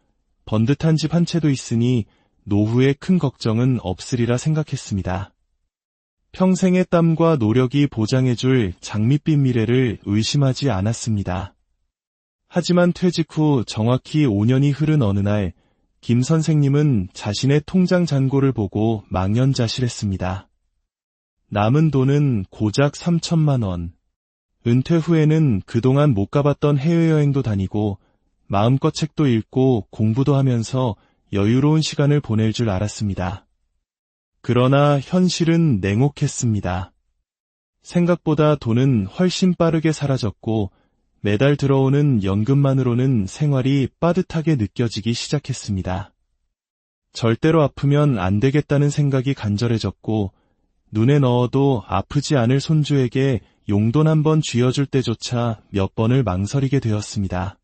번듯한 집 한 채도 있으니 노후에 큰 걱정은 없으리라 생각했습니다. 평생의 땀과 노력이 보장해줄 장밋빛 미래를 의심하지 않았습니다. 하지만 퇴직 후 정확히 5년이 흐른 어느 날 김 선생님은 자신의 통장 잔고를 보고 망연자실했습니다. 남은 돈은 고작 3천만 원. 은퇴 후에는 그동안 못 가봤던 해외여행도 다니고 마음껏 책도 읽고 공부도 하면서 여유로운 시간을 보낼 줄 알았습니다. 그러나 현실은 냉혹했습니다. 생각보다 돈은 훨씬 빠르게 사라졌고 매달 들어오는 연금만으로는 생활이 빠듯하게 느껴지기 시작했습니다. 절대로 아프면 안 되겠다는 생각이 간절해졌고 눈에 넣어도 아프지 않을 손주에게 용돈 한 번 쥐어줄 때조차 몇 번을 망설이게 되었습니다.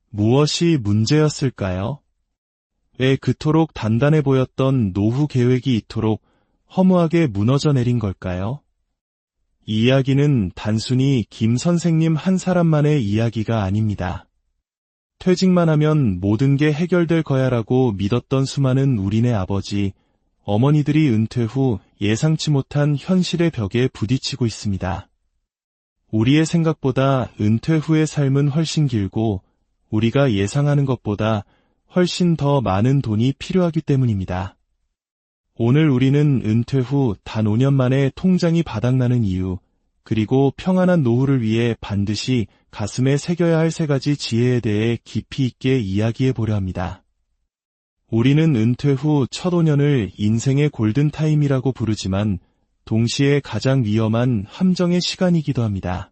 무엇이 문제였을까요? 왜 그토록 단단해 보였던 노후 계획이 이토록 허무하게 무너져 내린 걸까요? 이 이야기는 단순히 김 선생님 한 사람만의 이야기가 아닙니다. 퇴직만 하면 모든 게 해결될 거야라고 믿었던 수많은 우리네 아버지, 어머니들이 은퇴 후 예상치 못한 현실의 벽에 부딪히고 있습니다. 우리의 생각보다 은퇴 후의 삶은 훨씬 길고 우리가 예상하는 것보다 훨씬 더 많은 돈이 필요하기 때문입니다. 오늘 우리는 은퇴 후 단 5년 만에 통장이 바닥나는 이유, 그리고 평안한 노후를 위해 반드시 가슴에 새겨야 할 3가지 지혜에 대해 깊이 있게 이야기해 보려 합니다. 우리는 은퇴 후 첫 5년을 인생의 골든타임이라고 부르지만 동시에 가장 위험한 함정의 시간이기도 합니다.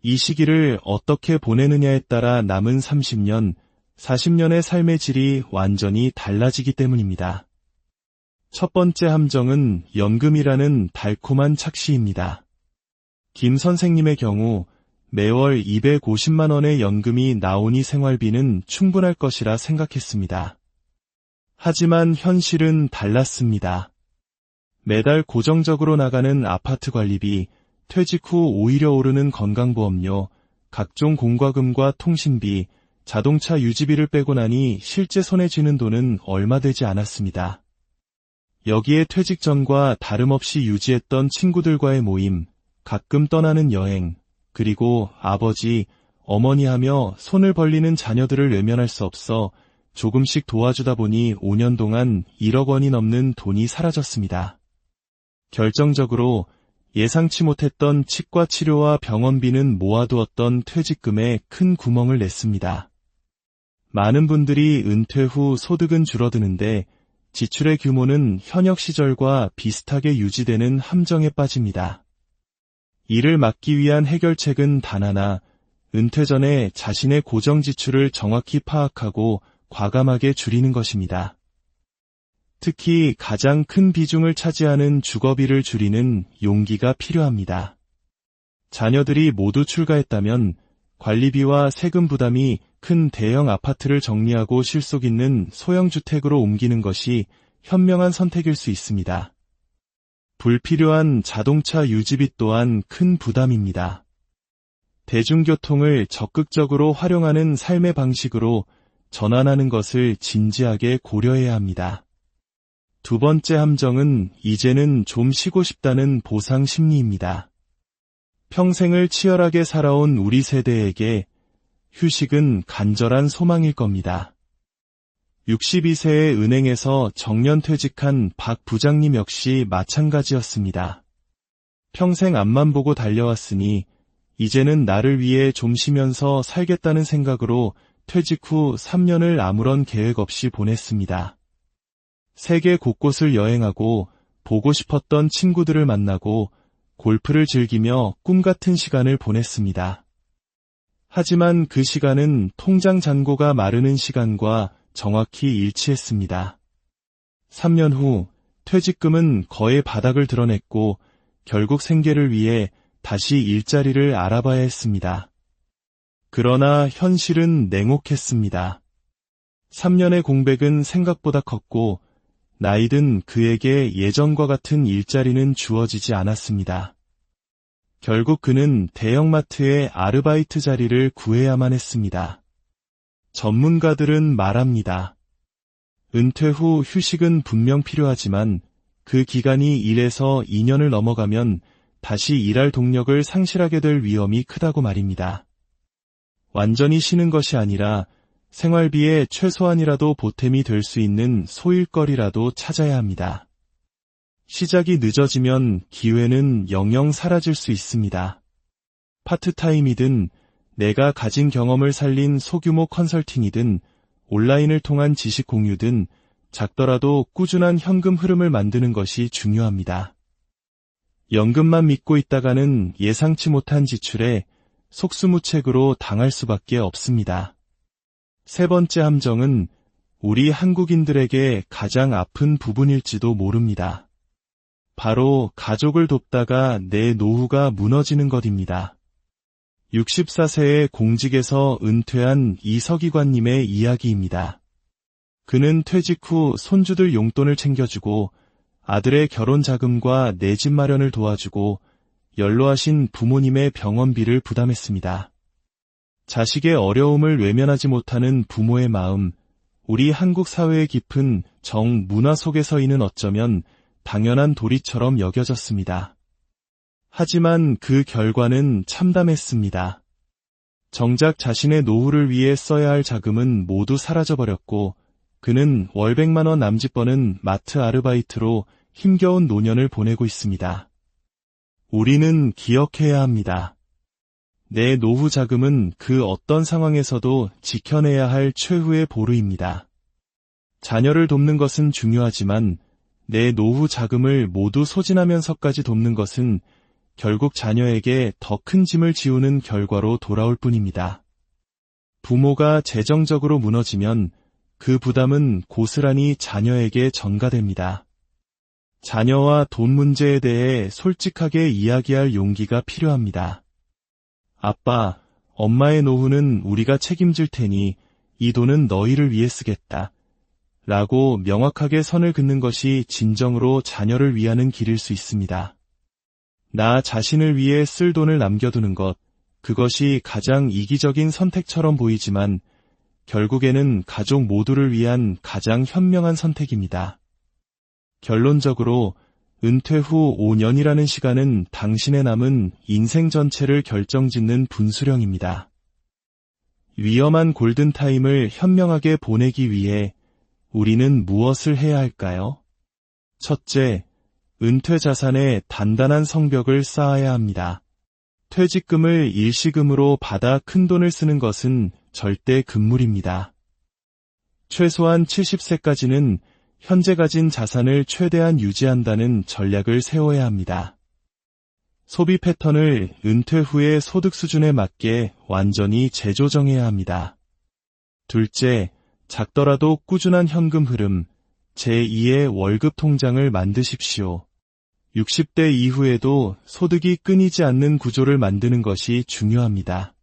이 시기를 어떻게 보내느냐에 따라 남은 30년, 40년의 삶의 질이 완전히 달라지기 때문입니다. 첫 번째 함정은 연금이라는 달콤한 착시입니다. 김 선생님의 경우 매월 250만 원의 연금이 나오니 생활비는 충분할 것이라 생각했습니다. 하지만 현실은 달랐습니다. 매달 고정적으로 나가는 아파트 관리비, 퇴직 후 오히려 오르는 건강보험료, 각종 공과금과 통신비, 자동차 유지비를 빼고 나니 실제 손에 쥐는 돈은 얼마 되지 않았습니다. 여기에 퇴직 전과 다름없이 유지했던 친구들과의 모임, 가끔 떠나는 여행, 그리고 아버지, 어머니 하며 손을 벌리는 자녀들을 외면할 수 없어 조금씩 도와주다 보니 5년 동안 1억 원이 넘는 돈이 사라졌습니다. 결정적으로 예상치 못했던 치과 치료와 병원비는 모아두었던 퇴직금에 큰 구멍을 냈습니다. 많은 분들이 은퇴 후 소득은 줄어드는데 지출의 규모는 현역 시절과 비슷하게 유지되는 함정에 빠집니다. 이를 막기 위한 해결책은 단 하나, 은퇴 전에 자신의 고정 지출을 정확히 파악하고 과감하게 줄이는 것입니다. 특히 가장 큰 비중을 차지하는 주거비를 줄이는 용기가 필요합니다. 자녀들이 모두 출가했다면 관리비와 세금 부담이 큰 대형 아파트를 정리하고 실속 있는 소형 주택으로 옮기는 것이 현명한 선택일 수 있습니다. 불필요한 자동차 유지비 또한 큰 부담입니다. 대중교통을 적극적으로 활용하는 삶의 방식으로 전환하는 것을 진지하게 고려해야 합니다. 두 번째 함정은 이제는 좀 쉬고 싶다는 보상 심리입니다. 평생을 치열하게 살아온 우리 세대에게 휴식은 간절한 소망일 겁니다. 62세의 은행에서 정년퇴직한 박 부장님 역시 마찬가지였습니다. 평생 앞만 보고 달려왔으니 이제는 나를 위해 좀 쉬면서 살겠다는 생각으로 퇴직 후 3년을 아무런 계획 없이 보냈습니다. 세계 곳곳을 여행하고 보고 싶었던 친구들을 만나고 골프를 즐기며 꿈같은 시간을 보냈습니다. 하지만 그 시간은 통장 잔고가 마르는 시간과 정확히 일치했습니다. 3년 후 퇴직금은 거의 바닥을 드러냈고 결국 생계를 위해 다시 일자리를 알아봐야 했습니다. 그러나 현실은 냉혹했습니다. 3년의 공백은 생각보다 컸고 나이든 그에게 예전과 같은 일자리는 주어지지 않았습니다. 결국 그는 대형마트의 아르바이트 자리를 구해야만 했습니다. 전문가들은 말합니다. 은퇴 후 휴식은 분명 필요하지만 그 기간이 1에서 2년을 넘어가면 다시 일할 동력을 상실하게 될 위험이 크다고 말입니다. 완전히 쉬는 것이 아니라 생활비에 최소한이라도 보탬이 될 수 있는 소일거리라도 찾아야 합니다. 시작이 늦어지면 기회는 영영 사라질 수 있습니다. 파트타임이든 내가 가진 경험을 살린 소규모 컨설팅이든 온라인을 통한 지식 공유든 작더라도 꾸준한 현금 흐름을 만드는 것이 중요합니다. 연금만 믿고 있다가는 예상치 못한 지출에 속수무책으로 당할 수밖에 없습니다. 세 번째 함정은 우리 한국인들에게 가장 아픈 부분일지도 모릅니다. 바로 가족을 돕다가 내 노후가 무너지는 것입니다. 64세의 공직에서 은퇴한 이서기관님의 이야기입니다. 그는 퇴직 후 손주들 용돈을 챙겨주고 아들의 결혼 자금과 내 집 마련을 도와주고 연로하신 부모님의 병원비를 부담했습니다. 자식의 어려움을 외면하지 못하는 부모의 마음, 우리 한국 사회의 깊은 정문화 속에서인은 어쩌면 당연한 도리처럼 여겨졌습니다. 하지만 그 결과는 참담했습니다. 정작 자신의 노후를 위해 써야 할 자금은 모두 사라져버렸고 그는 월 100만 원 남짓 버는 마트 아르바이트로 힘겨운 노년을 보내고 있습니다. 우리는 기억해야 합니다. 내 노후 자금은 그 어떤 상황에서도 지켜내야 할 최후의 보루입니다. 자녀를 돕는 것은 중요하지만 내 노후 자금을 모두 소진하면서까지 돕는 것은 결국 자녀에게 더 큰 짐을 지우는 결과로 돌아올 뿐입니다. 부모가 재정적으로 무너지면 그 부담은 고스란히 자녀에게 전가됩니다. 자녀와 돈 문제에 대해 솔직하게 이야기할 용기가 필요합니다. 아빠, 엄마의 노후는 우리가 책임질 테니 이 돈은 너희를 위해 쓰겠다. 라고 명확하게 선을 긋는 것이 진정으로 자녀를 위하는 길일 수 있습니다. 나 자신을 위해 쓸 돈을 남겨두는 것, 그것이 가장 이기적인 선택처럼 보이지만 결국에는 가족 모두를 위한 가장 현명한 선택입니다. 결론적으로 은퇴 후 5년이라는 시간은 당신의 남은 인생 전체를 결정짓는 분수령입니다. 위험한 골든타임을 현명하게 보내기 위해 우리는 무엇을 해야 할까요? 첫째, 은퇴 자산에 단단한 성벽을 쌓아야 합니다. 퇴직금을 일시금으로 받아 큰돈을 쓰는 것은 절대 금물입니다. 최소한 70세까지는 현재 가진 자산을 최대한 유지한다는 전략을 세워야 합니다. 소비 패턴을 은퇴 후의 소득 수준에 맞게 완전히 재조정해야 합니다. 둘째, 작더라도 꾸준한 현금 흐름, 제2의 월급 통장을 만드십시오. 60대 이후에도 소득이 끊이지 않는 구조를 만드는 것이 중요합니다.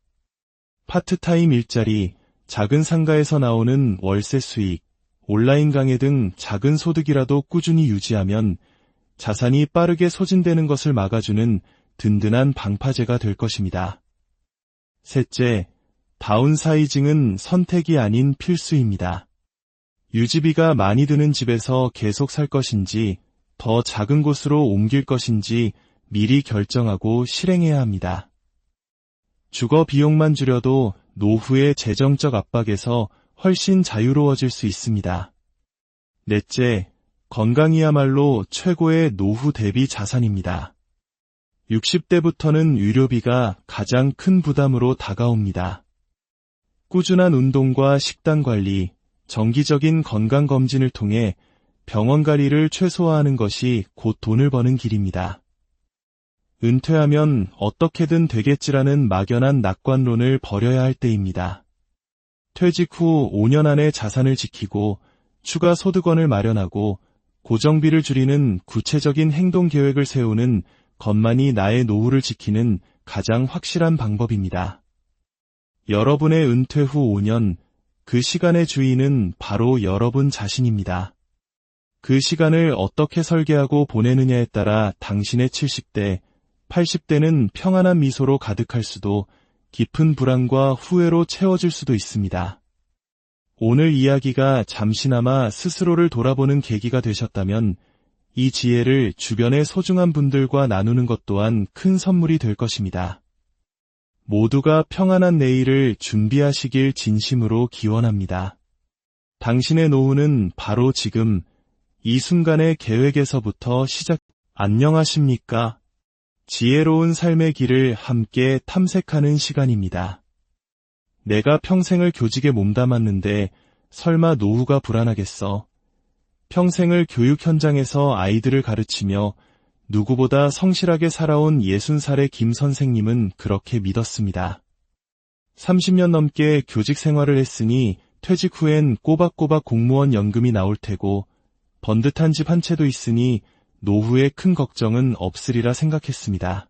파트타임 일자리, 작은 상가에서 나오는 월세 수익, 온라인 강의 등 작은 소득이라도 꾸준히 유지하면 자산이 빠르게 소진되는 것을 막아주는 든든한 방파제가 될 것입니다. 셋째, 다운사이징은 선택이 아닌 필수입니다. 유지비가 많이 드는 집에서 계속 살 것인지 더 작은 곳으로 옮길 것인지 미리 결정하고 실행해야 합니다. 주거 비용만 줄여도 노후의 재정적 압박에서 훨씬 자유로워질 수 있습니다. 넷째, 건강이야말로 최고의 노후 대비 자산입니다. 60대부터는 의료비가 가장 큰 부담으로 다가옵니다. 꾸준한 운동과 식단 관리, 정기적인 건강검진을 통해 병원 관리를 최소화하는 것이 곧 돈을 버는 길입니다. 은퇴하면 어떻게든 되겠지라는 막연한 낙관론을 버려야 할 때입니다. 퇴직 후 5년 안에 자산을 지키고 추가 소득원을 마련하고 고정비를 줄이는 구체적인 행동 계획을 세우는 것만이 나의 노후를 지키는 가장 확실한 방법입니다. 여러분의 은퇴 후 5년, 그 시간의 주인은 바로 여러분 자신입니다. 그 시간을 어떻게 설계하고 보내느냐에 따라 당신의 70대, 80대는 평안한 미소로 가득할 수도 깊은 불안과 후회로 채워질 수도 있습니다. 오늘 이야기가 잠시나마 스스로를 돌아보는 계기가 되셨다면 이 지혜를 주변의 소중한 분들과 나누는 것 또한 큰 선물이 될 것입니다. 모두가 평안한 내일을 준비하시길 진심으로 기원합니다. 당신의 노후는 바로 지금 이 순간의 계획에서부터 시작. 안녕하십니까? 지혜로운 삶의 길을 함께 탐색하는 시간입니다. 내가 평생을 교직에 몸담았는데 설마 노후가 불안하겠어? 평생을 교육 현장에서 아이들을 가르치며 누구보다 성실하게 살아온 60살의 김 선생님은 그렇게 믿었습니다. 30년 넘게 교직 생활을 했으니 퇴직 후엔 꼬박꼬박 공무원 연금이 나올 테고 번듯한 집 한 채도 있으니 노후에 큰 걱정은 없으리라 생각했습니다.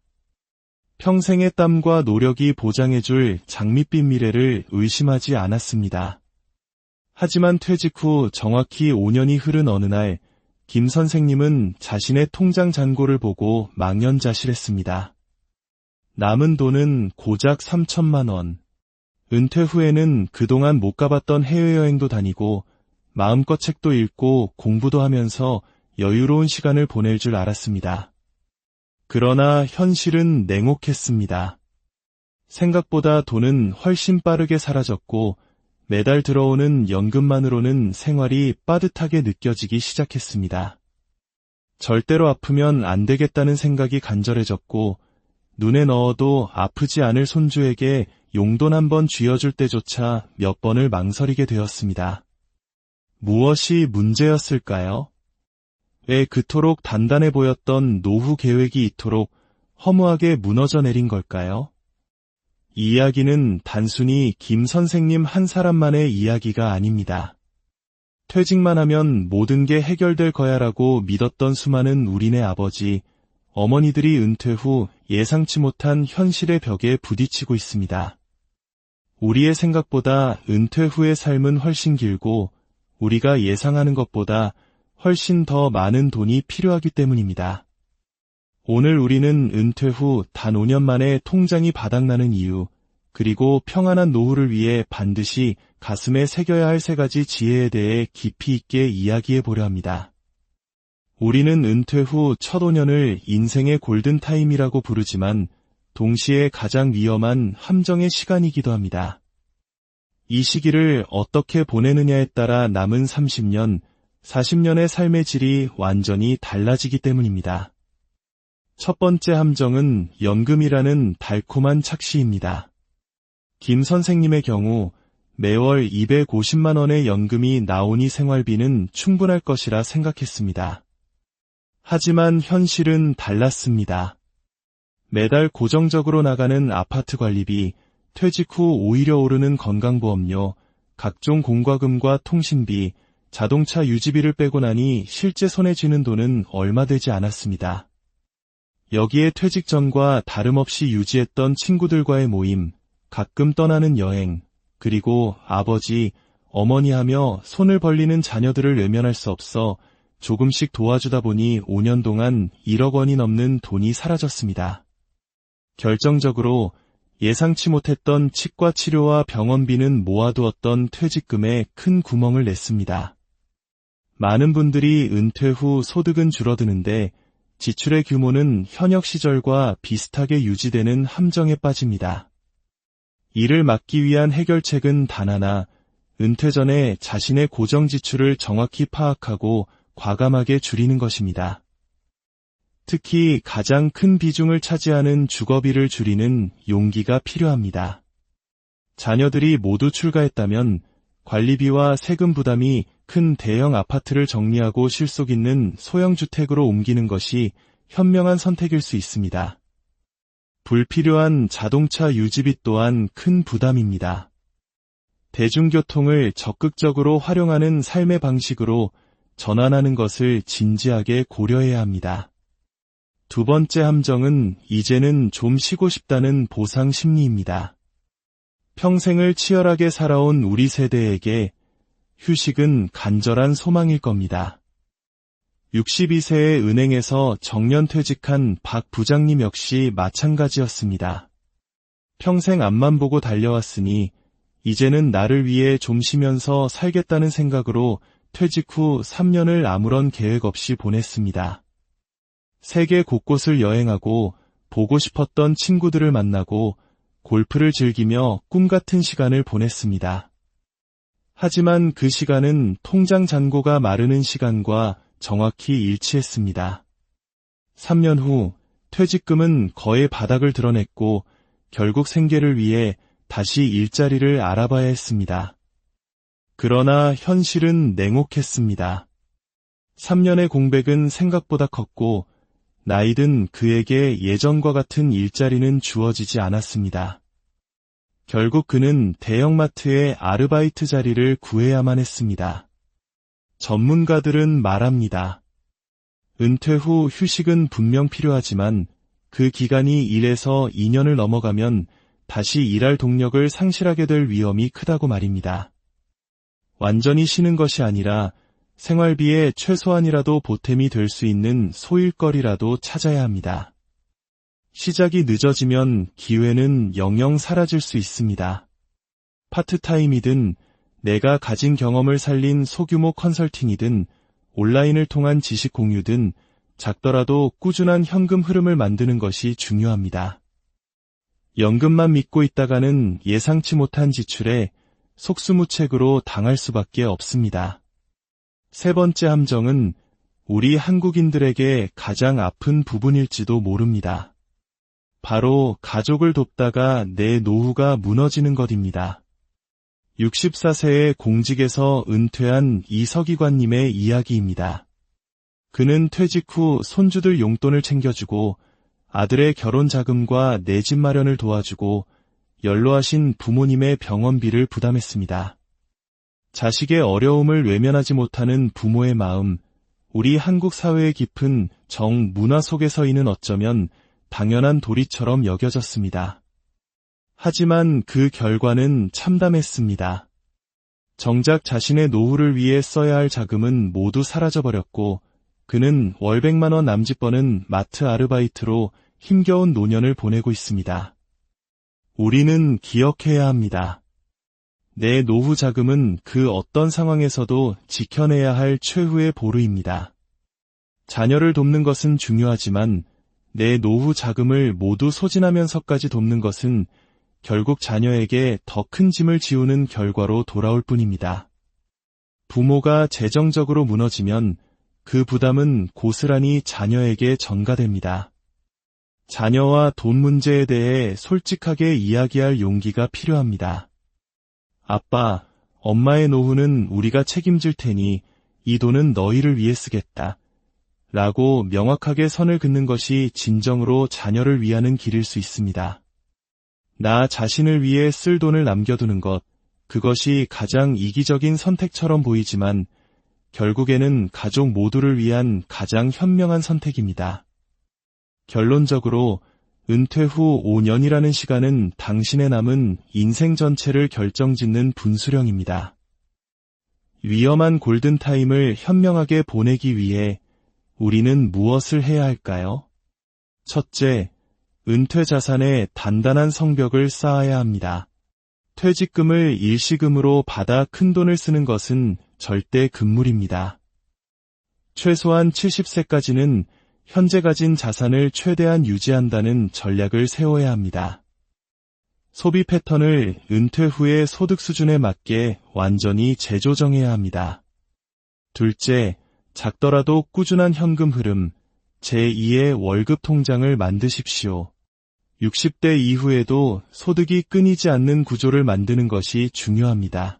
평생의 땀과 노력이 보장해줄 장밋빛 미래를 의심하지 않았습니다. 하지만 퇴직 후 정확히 5년이 흐른 어느 날 김 선생님은 자신의 통장 잔고를 보고 망연자실했습니다. 남은 돈은 고작 3천만 원. 은퇴 후에는 그동안 못 가봤던 해외여행도 다니고 마음껏 책도 읽고 공부도 하면서 여유로운 시간을 보낼 줄 알았습니다. 그러나 현실은 냉혹했습니다. 생각보다 돈은 훨씬 빠르게 사라졌고 매달 들어오는 연금만으로는 생활이 빠듯하게 느껴지기 시작했습니다. 절대로 아프면 안 되겠다는 생각이 간절해졌고 눈에 넣어도 아프지 않을 손주에게 용돈 한번 쥐어줄 때조차 몇 번을 망설이게 되었습니다. 무엇이 문제였을까요? 왜 그토록 단단해 보였던 노후 계획이 이토록 허무하게 무너져 내린 걸까요? 이 이야기는 단순히 김 선생님 한 사람만의 이야기가 아닙니다. 퇴직만 하면 모든 게 해결될 거야라고 믿었던 수많은 우리네 아버지, 어머니들이 은퇴 후 예상치 못한 현실의 벽에 부딪히고 있습니다. 우리의 생각보다 은퇴 후의 삶은 훨씬 길고 우리가 예상하는 것보다 훨씬 더 많은 돈이 필요하기 때문입니다. 오늘 우리는 은퇴 후 단 5년 만에 통장이 바닥나는 이유, 그리고 평안한 노후를 위해 반드시 가슴에 새겨야 할 3가지 지혜에 대해 깊이 있게 이야기해 보려 합니다. 우리는 은퇴 후 첫 5년을 인생의 골든타임이라고 부르지만 동시에 가장 위험한 함정의 시간이기도 합니다. 이 시기를 어떻게 보내느냐에 따라 남은 30년, 40년의 삶의 질이 완전히 달라지기 때문입니다. 첫 번째 함정은 연금이라는 달콤한 착시입니다. 김 선생님의 경우 매월 250만 원의 연금이 나오니 생활비는 충분할 것이라 생각했습니다. 하지만 현실은 달랐습니다. 매달 고정적으로 나가는 아파트 관리비, 퇴직 후 오히려 오르는 건강보험료, 각종 공과금과 통신비, 자동차 유지비를 빼고 나니 실제 손에 쥐는 돈은 얼마 되지 않았습니다. 여기에 퇴직 전과 다름없이 유지했던 친구들과의 모임, 가끔 떠나는 여행, 그리고 아버지, 어머니 하며 손을 벌리는 자녀들을 외면할 수 없어 조금씩 도와주다 보니 5년 동안 1억 원이 넘는 돈이 사라졌습니다. 결정적으로 예상치 못했던 치과 치료와 병원비는 모아두었던 퇴직금에 큰 구멍을 냈습니다. 많은 분들이 은퇴 후 소득은 줄어드는데 지출의 규모는 현역 시절과 비슷하게 유지되는 함정에 빠집니다. 이를 막기 위한 해결책은 단 하나, 은퇴 전에 자신의 고정 지출을 정확히 파악하고 과감하게 줄이는 것입니다. 특히 가장 큰 비중을 차지하는 주거비를 줄이는 용기가 필요합니다. 자녀들이 모두 출가했다면 관리비와 세금 부담이 큰 대형 아파트를 정리하고 실속 있는 소형 주택으로 옮기는 것이 현명한 선택일 수 있습니다. 불필요한 자동차 유지비 또한 큰 부담입니다. 대중교통을 적극적으로 활용하는 삶의 방식으로 전환하는 것을 진지하게 고려해야 합니다. 두 번째 함정은 이제는 좀 쉬고 싶다는 보상 심리입니다. 평생을 치열하게 살아온 우리 세대에게 휴식은 간절한 소망일 겁니다. 62세의 은행에서 정년퇴직한 박 부장님 역시 마찬가지였습니다. 평생 앞만 보고 달려왔으니 이제는 나를 위해 좀 쉬면서 살겠다는 생각으로 퇴직 후 3년을 아무런 계획 없이 보냈습니다. 세계 곳곳을 여행하고 보고 싶었던 친구들을 만나고 골프를 즐기며 꿈같은 시간을 보냈습니다. 하지만 그 시간은 통장 잔고가 마르는 시간과 정확히 일치했습니다. 3년 후 퇴직금은 거의 바닥을 드러냈고 결국 생계를 위해 다시 일자리를 알아봐야 했습니다. 그러나 현실은 냉혹했습니다. 3년의 공백은 생각보다 컸고 나이든 그에게 예전과 같은 일자리는 주어지지 않았습니다. 결국 그는 대형마트의 아르바이트 자리를 구해야만 했습니다. 전문가들은 말합니다. 은퇴 후 휴식은 분명 필요하지만 그 기간이 1에서 2년을 넘어가면 다시 일할 동력을 상실하게 될 위험이 크다고 말입니다. 완전히 쉬는 것이 아니라 생활비에 최소한이라도 보탬이 될 수 있는 소일거리라도 찾아야 합니다. 시작이 늦어지면 기회는 영영 사라질 수 있습니다. 파트타임이든 내가 가진 경험을 살린 소규모 컨설팅이든 온라인을 통한 지식 공유든 작더라도 꾸준한 현금 흐름을 만드는 것이 중요합니다. 연금만 믿고 있다가는 예상치 못한 지출에 속수무책으로 당할 수밖에 없습니다. 세 번째 함정은 우리 한국인들에게 가장 아픈 부분일지도 모릅니다. 바로 가족을 돕다가 내 노후가 무너지는 것입니다. 64세의 공직에서 은퇴한 이서기관님의 이야기입니다. 그는 퇴직 후 손주들 용돈을 챙겨주고 아들의 결혼 자금과 내 집 마련을 도와주고 연로하신 부모님의 병원비를 부담했습니다. 자식의 어려움을 외면하지 못하는 부모의 마음, 우리 한국 사회의 깊은 정문화 속에서이는 어쩌면 당연한 도리처럼 여겨졌습니다. 하지만 그 결과는 참담했습니다. 정작 자신의 노후를 위해 써야 할 자금은 모두 사라져버렸고 그는 월 100만 원 남짓 버는 마트 아르바이트로 힘겨운 노년을 보내고 있습니다. 우리는 기억해야 합니다. 내 노후 자금은 그 어떤 상황에서도 지켜내야 할 최후의 보루입니다. 자녀를 돕는 것은 중요하지만 내 노후 자금을 모두 소진하면서까지 돕는 것은 결국 자녀에게 더 큰 짐을 지우는 결과로 돌아올 뿐입니다. 부모가 재정적으로 무너지면 그 부담은 고스란히 자녀에게 전가됩니다. 자녀와 돈 문제에 대해 솔직하게 이야기할 용기가 필요합니다. 아빠, 엄마의 노후는 우리가 책임질 테니 이 돈은 너희를 위해 쓰겠다. 라고 명확하게 선을 긋는 것이 진정으로 자녀를 위하는 길일 수 있습니다. 나 자신을 위해 쓸 돈을 남겨두는 것, 그것이 가장 이기적인 선택처럼 보이지만 결국에는 가족 모두를 위한 가장 현명한 선택입니다. 결론적으로 은퇴 후 5년이라는 시간은 당신의 남은 인생 전체를 결정짓는 분수령입니다. 위험한 골든타임을 현명하게 보내기 위해 우리는 무엇을 해야 할까요? 첫째, 은퇴 자산에 단단한 성벽을 쌓아야 합니다. 퇴직금을 일시금으로 받아 큰돈을 쓰는 것은 절대 금물입니다. 최소한 70세까지는 현재 가진 자산을 최대한 유지한다는 전략을 세워야 합니다. 소비 패턴을 은퇴 후의 소득 수준에 맞게 완전히 재조정해야 합니다. 둘째, 작더라도 꾸준한 현금 흐름, 제2의 월급 통장을 만드십시오. 60대 이후에도 소득이 끊이지 않는 구조를 만드는 것이 중요합니다.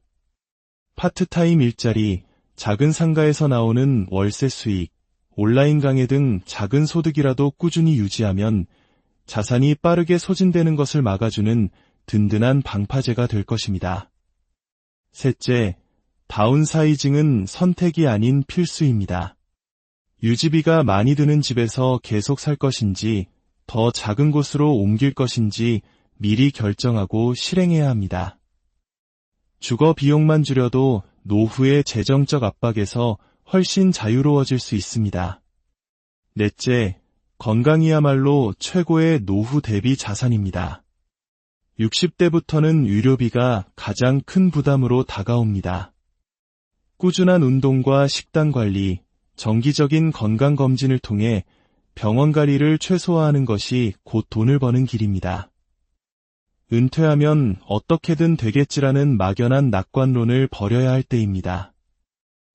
파트타임 일자리, 작은 상가에서 나오는 월세 수익, 온라인 강의 등 작은 소득이라도 꾸준히 유지하면 자산이 빠르게 소진되는 것을 막아주는 든든한 방파제가 될 것입니다. 셋째, 다운사이징은 선택이 아닌 필수입니다. 유지비가 많이 드는 집에서 계속 살 것인지 더 작은 곳으로 옮길 것인지 미리 결정하고 실행해야 합니다. 주거 비용만 줄여도 노후의 재정적 압박에서 훨씬 자유로워질 수 있습니다. 넷째, 건강이야말로 최고의 노후 대비 자산입니다. 60대부터는 의료비가 가장 큰 부담으로 다가옵니다. 꾸준한 운동과 식단 관리, 정기적인 건강검진을 통해 병원 가리를 최소화하는 것이 곧 돈을 버는 길입니다. 은퇴하면 어떻게든 되겠지라는 막연한 낙관론을 버려야 할 때입니다.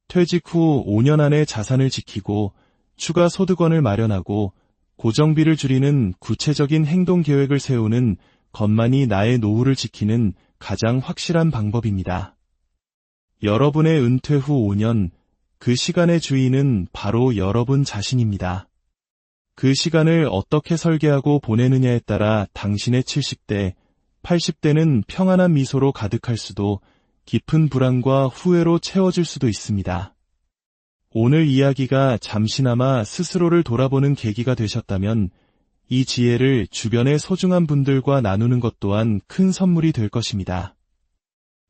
퇴직 후 5년 안에 자산을 지키고 추가 소득원을 마련하고 고정비를 줄이는 구체적인 행동 계획을 세우는 것만이 나의 노후를 지키는 가장 확실한 방법입니다. 여러분의 은퇴 후 5년, 그 시간의 주인은 바로 여러분 자신입니다. 그 시간을 어떻게 설계하고 보내느냐에 따라 당신의 70대, 80대는 평안한 미소로 가득할 수도 깊은 불안과 후회로 채워질 수도 있습니다. 오늘 이야기가 잠시나마 스스로를 돌아보는 계기가 되셨다면 이 지혜를 주변의 소중한 분들과 나누는 것 또한 큰 선물이 될 것입니다.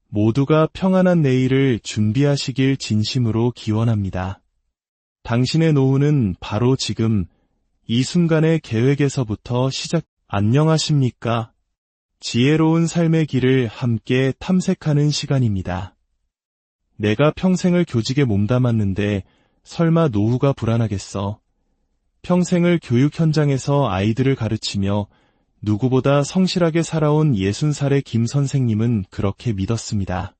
모두가 평안한 내일을 준비하시길 진심으로 기원합니다. 당신의 노후는 바로 지금 이 순간의 계획에서부터 안녕하십니까? 지혜로운 삶의 길을 함께 탐색하는 시간입니다. 내가 평생을 교직에 몸담았는데 설마 노후가 불안하겠어? 평생을 교육 현장에서 아이들을 가르치며 누구보다 성실하게 살아온 60살의 김 선생님은 그렇게 믿었습니다.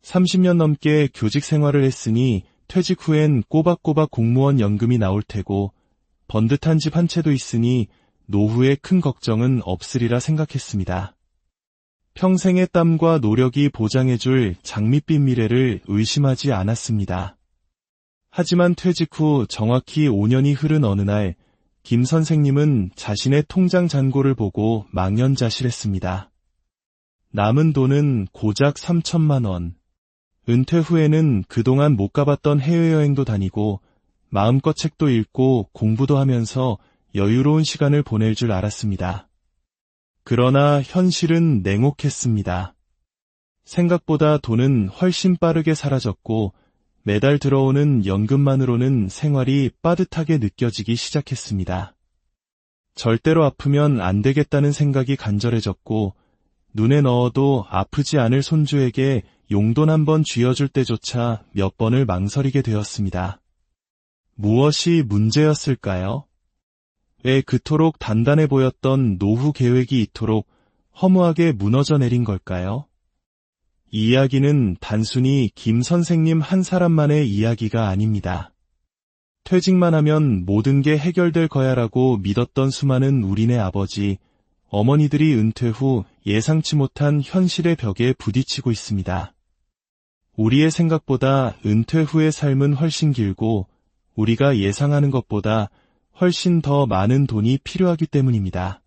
30년 넘게 교직 생활을 했으니 퇴직 후엔 꼬박꼬박 공무원 연금이 나올 테고 번듯한 집 한 채도 있으니 노후에 큰 걱정은 없으리라 생각했습니다. 평생의 땀과 노력이 보장해줄 장밋빛 미래를 의심하지 않았습니다. 하지만 퇴직 후 정확히 5년이 흐른 어느 날 김 선생님은 자신의 통장 잔고를 보고 망연자실했습니다. 남은 돈은 고작 3천만 원. 은퇴 후에는 그동안 못 가봤던 해외여행도 다니고 마음껏 책도 읽고 공부도 하면서 여유로운 시간을 보낼 줄 알았습니다. 그러나 현실은 냉혹했습니다. 생각보다 돈은 훨씬 빠르게 사라졌고 매달 들어오는 연금만으로는 생활이 빠듯하게 느껴지기 시작했습니다. 절대로 아프면 안 되겠다는 생각이 간절해졌고 눈에 넣어도 아프지 않을 손주에게 용돈 한 번 쥐어줄 때조차 몇 번을 망설이게 되었습니다. 무엇이 문제였을까요? 왜 그토록 단단해 보였던 노후 계획이 이토록 허무하게 무너져 내린 걸까요? 이 이야기는 단순히 김 선생님 한 사람만의 이야기가 아닙니다. 퇴직만 하면 모든 게 해결될 거야라고 믿었던 수많은 우리네 아버지, 어머니들이 은퇴 후 예상치 못한 현실의 벽에 부딪히고 있습니다. 우리의 생각보다 은퇴 후의 삶은 훨씬 길고 우리가 예상하는 것보다 훨씬 더 많은 돈이 필요하기 때문입니다.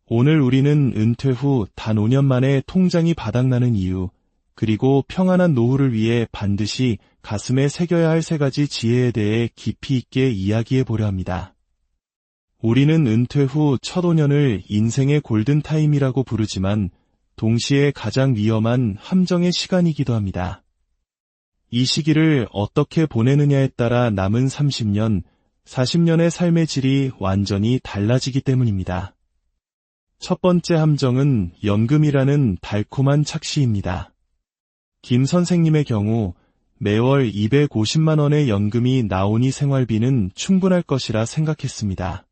오늘 우리는 은퇴 후 단 5년 만에 통장이 바닥나는 이유, 그리고 평안한 노후를 위해 반드시 가슴에 새겨야 할 3가지 지혜에 대해 깊이 있게 이야기해 보려 합니다. 우리는 은퇴 후 첫 5년을 인생의 골든타임이라고 부르지만 동시에 가장 위험한 함정의 시간이기도 합니다. 이 시기를 어떻게 보내느냐에 따라 남은 30년, 40년의 삶의 질이 완전히 달라지기 때문입니다. 첫 번째 함정은 연금이라는 달콤한 착시입니다. 김 선생님의 경우 매월 250만 원의 연금이 나오니 생활비는 충분할 것이라 생각했습니다.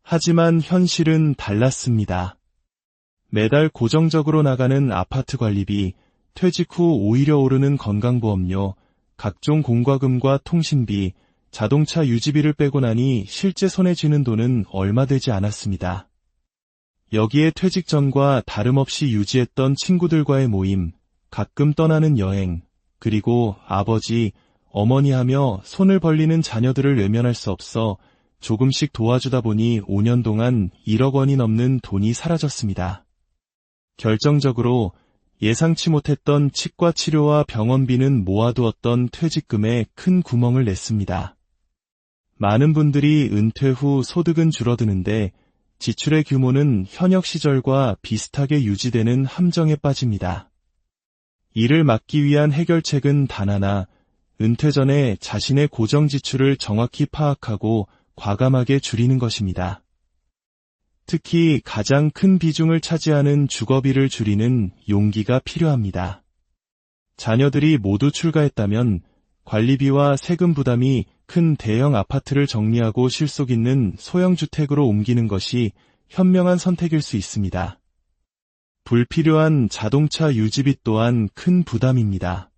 하지만 현실은 달랐습니다. 매달 고정적으로 나가는 아파트 관리비, 퇴직 후 오히려 오르는 건강보험료, 각종 공과금과 통신비, 자동차 유지비를 빼고 나니 실제 손에 쥐는 돈은 얼마 되지 않았습니다. 여기에 퇴직 전과 다름없이 유지했던 친구들과의 모임, 가끔 떠나는 여행, 그리고 아버지, 어머니 하며 손을 벌리는 자녀들을 외면할 수 없어 조금씩 도와주다 보니 5년 동안 1억 원이 넘는 돈이 사라졌습니다. 결정적으로 예상치 못했던 치과 치료와 병원비는 모아두었던 퇴직금에 큰 구멍을 냈습니다. 많은 분들이 은퇴 후 소득은 줄어드는데 지출의 규모는 현역 시절과 비슷하게 유지되는 함정에 빠집니다. 이를 막기 위한 해결책은 단 하나, 은퇴 전에 자신의 고정 지출을 정확히 파악하고 과감하게 줄이는 것입니다. 특히 가장 큰 비중을 차지하는 주거비를 줄이는 용기가 필요합니다. 자녀들이 모두 출가했다면 관리비와 세금 부담이 큰 대형 아파트를 정리하고 실속 있는 소형주택으로 옮기는 것이 현명한 선택일 수 있습니다. 불필요한 자동차 유지비 또한 큰 부담입니다.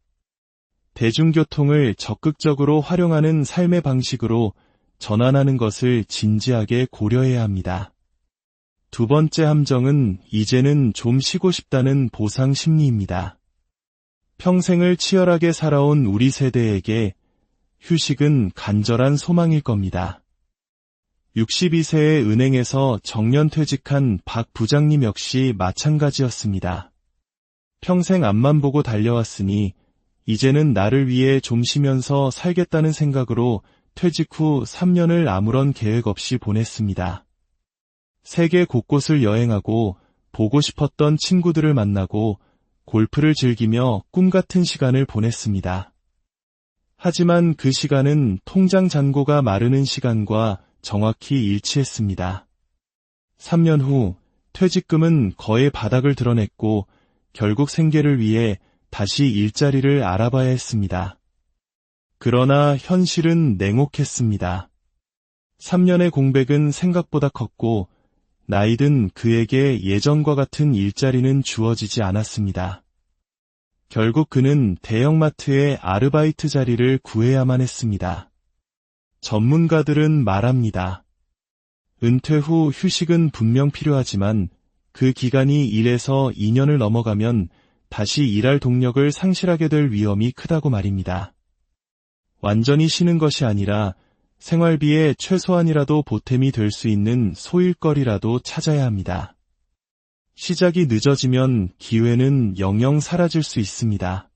대중교통을 적극적으로 활용하는 삶의 방식으로 전환하는 것을 진지하게 고려해야 합니다. 두 번째 함정은 이제는 좀 쉬고 싶다는 보상 심리입니다. 평생을 치열하게 살아온 우리 세대에게 휴식은 간절한 소망일 겁니다. 62세에 은행에서 정년퇴직한 박 부장님 역시 마찬가지였습니다. 평생 앞만 보고 달려왔으니 이제는 나를 위해 좀 쉬면서 살겠다는 생각으로 퇴직 후 3년을 아무런 계획 없이 보냈습니다. 세계 곳곳을 여행하고 보고 싶었던 친구들을 만나고 골프를 즐기며 꿈같은 시간을 보냈습니다. 하지만 그 시간은 통장 잔고가 마르는 시간과 정확히 일치했습니다. 3년 후 퇴직금은 거의 바닥을 드러냈고 결국 생계를 위해 다시 일자리를 알아봐야 했습니다. 그러나 현실은 냉혹했습니다. 3년의 공백은 생각보다 컸고 나이든 그에게 예전과 같은 일자리는 주어지지 않았습니다. 결국 그는 대형마트의 아르바이트 자리를 구해야만 했습니다. 전문가들은 말합니다. 은퇴 후 휴식은 분명 필요하지만 그 기간이 1에서 2년을 넘어가면 다시 일할 동력을 상실하게 될 위험이 크다고 말입니다. 완전히 쉬는 것이 아니라 생활비에 최소한이라도 보탬이 될 수 있는 소일거리라도 찾아야 합니다. 시작이 늦어지면 기회는 영영 사라질 수 있습니다.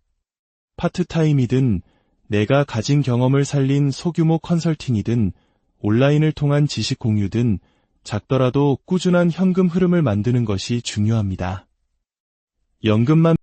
파트타임이든 내가 가진 경험을 살린 소규모 컨설팅이든 온라인을 통한 지식 공유든 작더라도 꾸준한 현금 흐름을 만드는 것이 중요합니다. 연금만